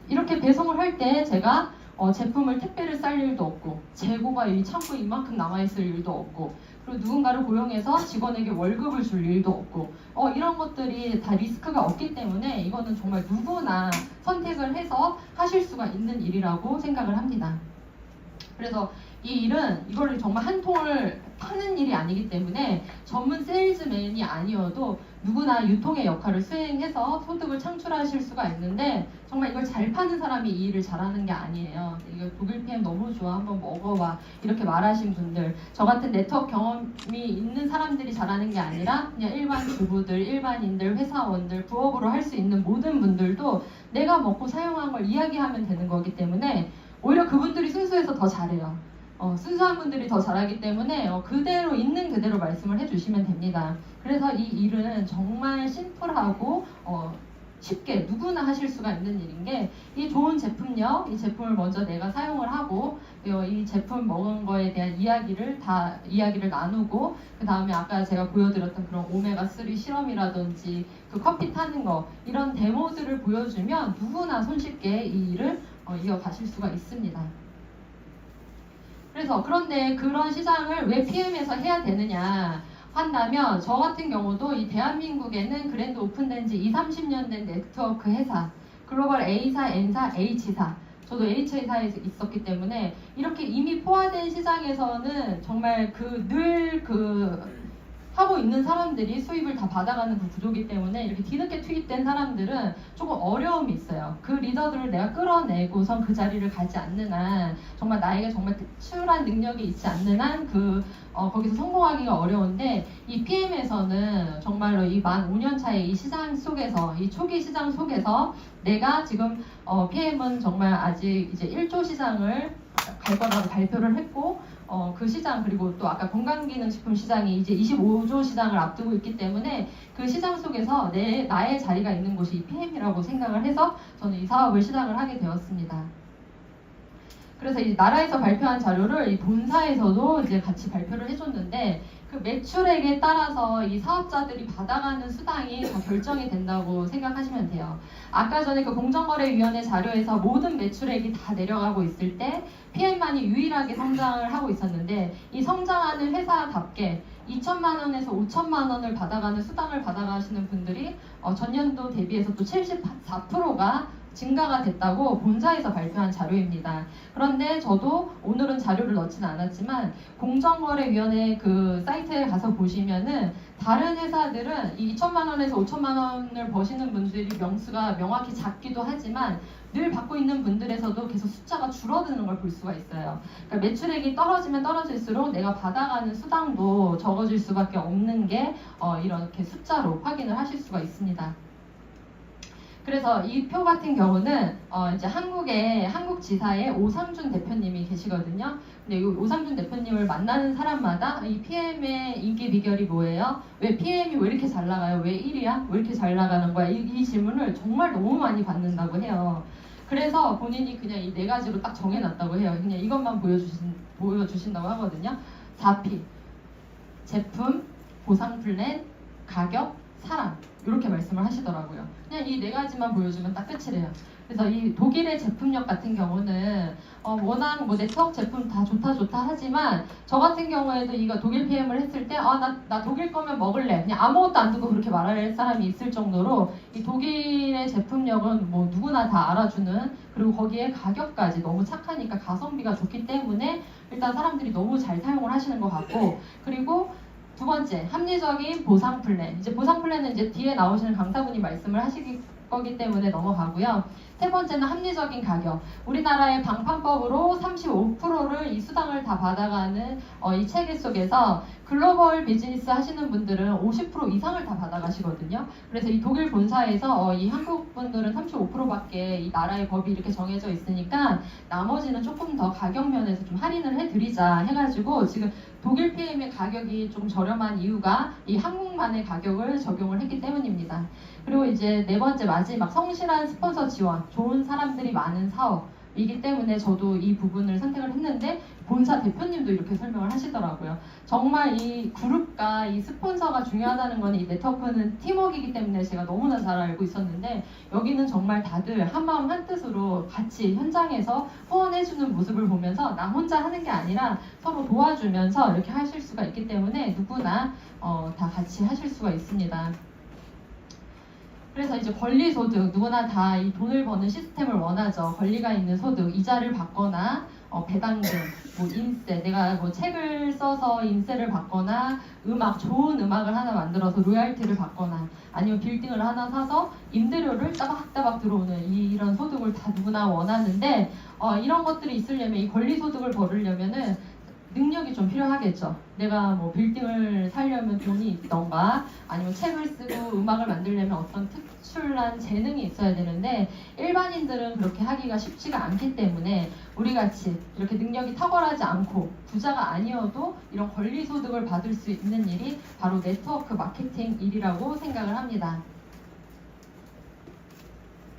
이렇게 배송을 할 때 제가 제품을 택배를 쌀 일도 없고, 재고가 이 창고에 이만큼 남아있을 일도 없고, 그리고 누군가를 고용해서 직원에게 월급을 줄 일도 없고, 이런 것들이 다 리스크가 없기 때문에 이거는 정말 누구나 선택을 해서 하실 수가 있는 일이라고 생각을 합니다. 그래서 이 일은 이거를 정말 한 통을 파는 일이 아니기 때문에 전문 세일즈맨이 아니어도 누구나 유통의 역할을 수행해서 소득을 창출하실 수가 있는데, 정말 이걸 잘 파는 사람이 이 일을 잘하는 게 아니에요. 이거 독일 PM 너무 좋아, 한번 먹어봐 이렇게 말하신 분들, 저 같은 네트워크 경험이 있는 사람들이 잘하는 게 아니라 그냥 일반 주부들, 일반인들, 회사원들, 부업으로 할 수 있는 모든 분들도 내가 먹고 사용한 걸 이야기하면 되는 거기 때문에 오히려 그분들이 순수해서 더 잘해요. 순수한 분들이 더 잘하기 때문에 그대로 있는 그대로 말씀을 해주시면 됩니다. 그래서 이 일은 정말 심플하고 쉽게 누구나 하실 수가 있는 일인 게, 이 좋은 제품력, 이 제품을 먼저 내가 사용을 하고 이 제품 먹은 거에 대한 이야기를 나누고, 그 다음에 아까 제가 보여드렸던 그런 오메가3 실험이라든지 그 커피 타는 거, 이런 데모들을 보여주면 누구나 손쉽게 이 일을 이어가실 수가 있습니다. 그런데 그런 시장을 왜 PM에서 해야 되느냐 한다면, 저 같은 경우도 이 대한민국에는 그랜드 오픈된 지 20-30년 된 네트워크 회사, 글로벌 A사, N사, H사, 저도 H사에 있었기 때문에 이렇게 이미 포화된 시장에서는 정말 늘 하고 있는 사람들이 수입을 다 받아가는 그 구조이기 때문에 이렇게 뒤늦게 투입된 사람들은 조금 어려움이 있어요. 그 리더들을 내가 끌어내고선 그 자리를 가지 않는 한, 정말 나에게 정말 특출한 능력이 있지 않는 한 거기서 성공하기가 어려운데, 이 PM에서는 정말로 이 만 5년 차의 이 시장 속에서, 이 초기 시장 속에서 내가 지금 PM은 정말 아직 이제 1조 시장을 갈 거라고 발표를 했고, 그 시장, 그리고 또 아까 건강기능식품 시장이 이제 25조 시장을 앞두고 있기 때문에 그 시장 속에서 나의 자리가 있는 곳이 이 PM이라고 생각을 해서 저는 이 사업을 시작을 하게 되었습니다. 그래서 이 나라에서 발표한 자료를 이 본사에서도 이제 같이 발표를 해줬는데, 그 매출액에 따라서 이 사업자들이 받아가는 수당이 다 결정이 된다고 생각하시면 돼요. 아까 전에 그 공정거래위원회 자료에서 모든 매출액이 다 내려가고 있을 때 PM만이 유일하게 성장을 하고 있었는데, 이 성장하는 회사답게 2천만 원에서 5천만 원을 받아가는 수당을 받아가시는 분들이 전년도 대비해서 또 74%가 증가가 됐다고 본사에서 발표한 자료입니다. 그런데 저도 오늘은 자료를 넣지는 않았지만 공정거래위원회 그 사이트에 가서 보시면은 다른 회사들은 이 2천만 원에서 5천만 원을 버시는 분들이 명수가 명확히 작기도 하지만 늘 받고 있는 분들에서도 계속 숫자가 줄어드는 걸 볼 수가 있어요. 그러니까 매출액이 떨어지면 떨어질수록 내가 받아가는 수당도 적어질 수밖에 없는 게 이렇게 숫자로 확인을 하실 수가 있습니다. 그래서 이 표 같은 경우는 이제 한국 지사의 오상준 대표님이 계시거든요. 근데 이 오상준 대표님을 만나는 사람마다 이 PM의 인기 비결이 뭐예요? 왜 PM이 왜 이렇게 잘 나가요? 왜 1위야? 왜 이렇게 잘 나가는 거야? 이 질문을 정말 너무 많이 받는다고 해요. 그래서 본인이 그냥 이 네 가지로 딱 정해놨다고 해요. 그냥 이것만 보여주신다고 하거든요. 4P, 제품, 보상 플랜, 가격, 사람, 이렇게 말씀을 하시더라고요. 그냥 이 네 가지만 보여주면 딱 끝이래요. 그래서 이 독일의 제품력 같은 경우는 워낙 뭐 네트워크 제품 다 좋다 하지만 저 같은 경우에도 이거 독일 PM을 했을 때 나 독일 거면 먹을래, 그냥 아무것도 안 두고 그렇게 말할 사람이 있을 정도로 이 독일의 제품력은 뭐 누구나 다 알아주는, 그리고 거기에 가격까지 너무 착하니까 가성비가 좋기 때문에 일단 사람들이 너무 잘 사용을 하시는 것 같고, 그리고 두 번째, 합리적인 보상 플랜. 이제 보상 플랜은 이제 뒤에 나오시는 강사분이 말씀을 하실 거기 때문에 넘어가고요. 세 번째는 합리적인 가격. 우리나라의 방판법으로 35%를 이 수당을 다 받아가는 이 체계 속에서 글로벌 비즈니스 하시는 분들은 50% 이상을 다 받아가시거든요. 그래서 이 독일 본사에서 이 한국 분들은 35%밖에 이 나라의 법이 이렇게 정해져 있으니까 나머지는 조금 더 가격 면에서 좀 할인을 해드리자 해가지고 지금 독일 PM의 가격이 조금 저렴한 이유가 이 한국만의 가격을 적용을 했기 때문입니다. 그리고 이제 네 번째 마지막, 성실한 스폰서 지원, 좋은 사람들이 많은 사업이기 때문에 저도 이 부분을 선택을 했는데 본사 대표님도 이렇게 설명을 하시더라고요. 정말 이 그룹과 이 스폰서가 중요하다는 건, 이 네트워크는 팀워크이기 때문에 제가 너무나 잘 알고 있었는데 여기는 정말 다들 한마음 한뜻으로 같이 현장에서 후원해주는 모습을 보면서 나 혼자 하는 게 아니라 서로 도와주면서 이렇게 하실 수가 있기 때문에 누구나 다 같이 하실 수가 있습니다. 그래서 이제 권리소득, 누구나 다 이 돈을 버는 시스템을 원하죠. 권리가 있는 소득, 이자를 받거나 배당금, 뭐 인세, 내가 뭐 책을 써서 인세를 받거나 좋은 음악을 하나 만들어서 로얄티를 받거나 아니면 빌딩을 하나 사서 임대료를 따박따박 들어오는 이런 소득을 다 누구나 원하는데 이런 것들이 있으려면, 이 권리소득을 벌으려면은 능력이 좀 필요하겠죠. 내가 뭐 빌딩을 살려면 돈이 있던가 아니면 책을 쓰고 음악을 만들려면 어떤 특출난 재능이 있어야 되는데 일반인들은 그렇게 하기가 쉽지가 않기 때문에 우리같이 이렇게 능력이 탁월하지 않고 부자가 아니어도 이런 권리소득을 받을 수 있는 일이 바로 네트워크 마케팅 일이라고 생각을 합니다.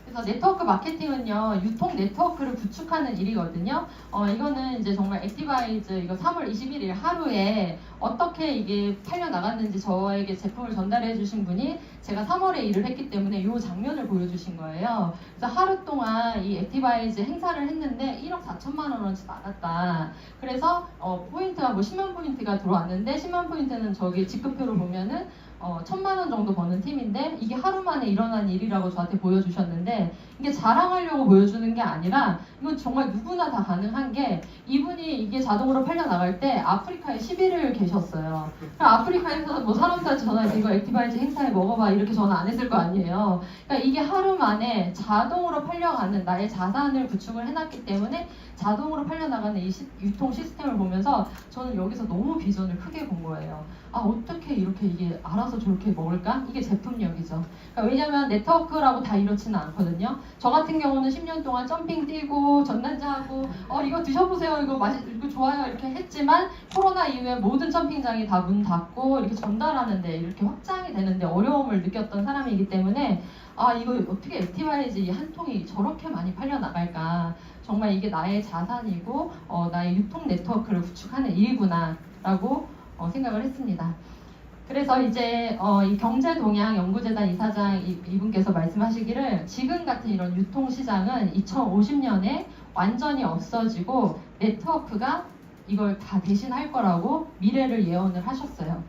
그래서 네트워크 마케팅은요, 유통 네트워크를 구축하는 일이거든요. 이거는 이제 정말 액티바이즈 이거 3월 21일 하루에 어떻게 이게 팔려 나갔는지 저에게 제품을 전달해 주신 분이 제가 3월에 일을 했기 때문에 이 장면을 보여주신 거예요. 그래서 하루 동안 이 액티바이즈 행사를 했는데 1억 4천만 원어치 나갔다. 그래서 포인트가 뭐 10만 포인트가 들어왔는데 10만 포인트는 저기 지급표로 보면은 1,000만 원 정도 버는 팀인데 이게 하루 만에 일어난 일이라고 저한테 보여주셨는데 이게 자랑하려고 보여주는 게 아니라 이건 정말 누구나 다 가능한 게 이분이 이게 자동으로 팔려 나갈 때 아프리카에 10일을 계셨어요. 그럼 아프리카에서 뭐 사람들한테 전화해서 이거 액티바이즈 행사에 먹어봐 이렇게 전화 안 했을 거 아니에요. 그러니까 이게 하루 만에 자동으로 팔려가는 나의 자산을 구축을 해놨기 때문에 자동으로 팔려나가는 이 유통 시스템을 보면서 저는 여기서 너무 비전을 크게 본 거예요. 아 어떻게 이렇게 이게 알아서 저렇게 먹을까? 이게 제품력이죠. 그러니까 왜냐면 네트워크라고 다 이렇지는 않거든요. 저 같은 경우는 10년 동안 점핑 뛰고 전단지하고 이거 드셔보세요 이거 좋아요 이렇게 했지만 코로나 이후에 모든 점핑장이 다 문 닫고 이렇게 전달하는데 이렇게 확장이 되는데 어려움을 느꼈던 사람이기 때문에 아 이거 어떻게 액티바이즈 이 한 통이 저렇게 많이 팔려 나갈까? 정말 이게 나의 자산이고 나의 유통 네트워크를 구축하는 일이구나라고 생각을 했습니다. 그래서 이제 이 경제동향연구재단 이사장 이분께서 말씀하시기를 지금 같은 이런 유통시장은 2050년에 완전히 없어지고 네트워크가 이걸 다 대신할 거라고 미래를 예언을 하셨어요.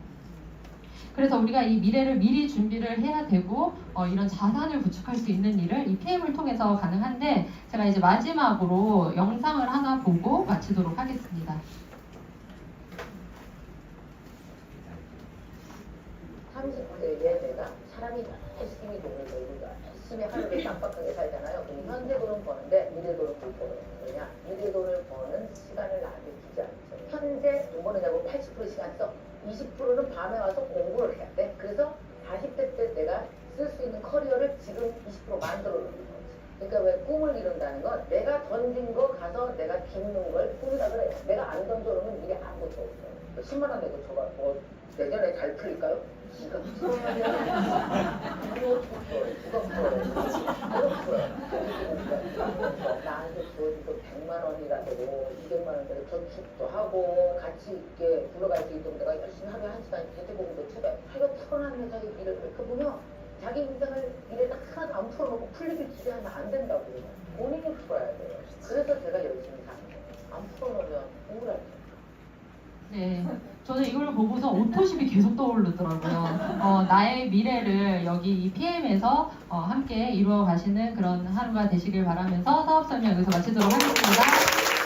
그래서 우리가 이 미래를 미리 준비를 해야 되고 이런 자산을 구축할 수 있는 일을 이 PM을 통해서 가능한데 제가 이제 마지막으로 영상을 하나 보고 마치도록 하겠습니다. 30대에 내가 사람이 열심히 돈을 벌고 열심히 하루를 깜빡하게 살잖아요. 그럼 현재 돈은 버는데 미래 돈은 못 버는 거냐? 미래 돈을 버는 시간을 나한테 주지 않죠. 현재 돈 버느냐고 80% 시간 써. 20%는 밤에 와서 공부를 해야 돼. 그래서 40대 때 내가 쓸 수 있는 커리어를 지금 20% 만들어 놓는 거지. 그러니까 왜 꿈을 이룬다는 건 내가 던진 거 가서 내가 빚는 걸 꿈이라 그래요. 내가 안 던져놓으면 이게 아무것도 없어요. 10만 원 내고 줘봐. 내년에 잘 풀릴까요? 이거 풀어야 돼. 이거 풀어요. 나한테 주어진 거 100만 원이라도 200만 원짜리 저축도 하고 같이 이렇게 불러갈 수 있도록 내가 열심히 하루에 1시간 대퇴보험도 투자하고 풀어나는 자기 일을 이렇게 보면 자기 인생을 일에 딱 하나도 안 풀어놓고 풀리길 기대하면 안 된다고요. 본인이 풀어야 돼요. 그래서 제가 열심히 사는 거예요. 안 풀어놓으면 우울하죠. 네, 저는 이걸 보고서 오토십이 계속 떠오르더라고요. 나의 미래를 여기 이 PM에서 함께 이루어 가시는 그런 하루가 되시길 바라면서 사업 설명 여기서 마치도록 하겠습니다.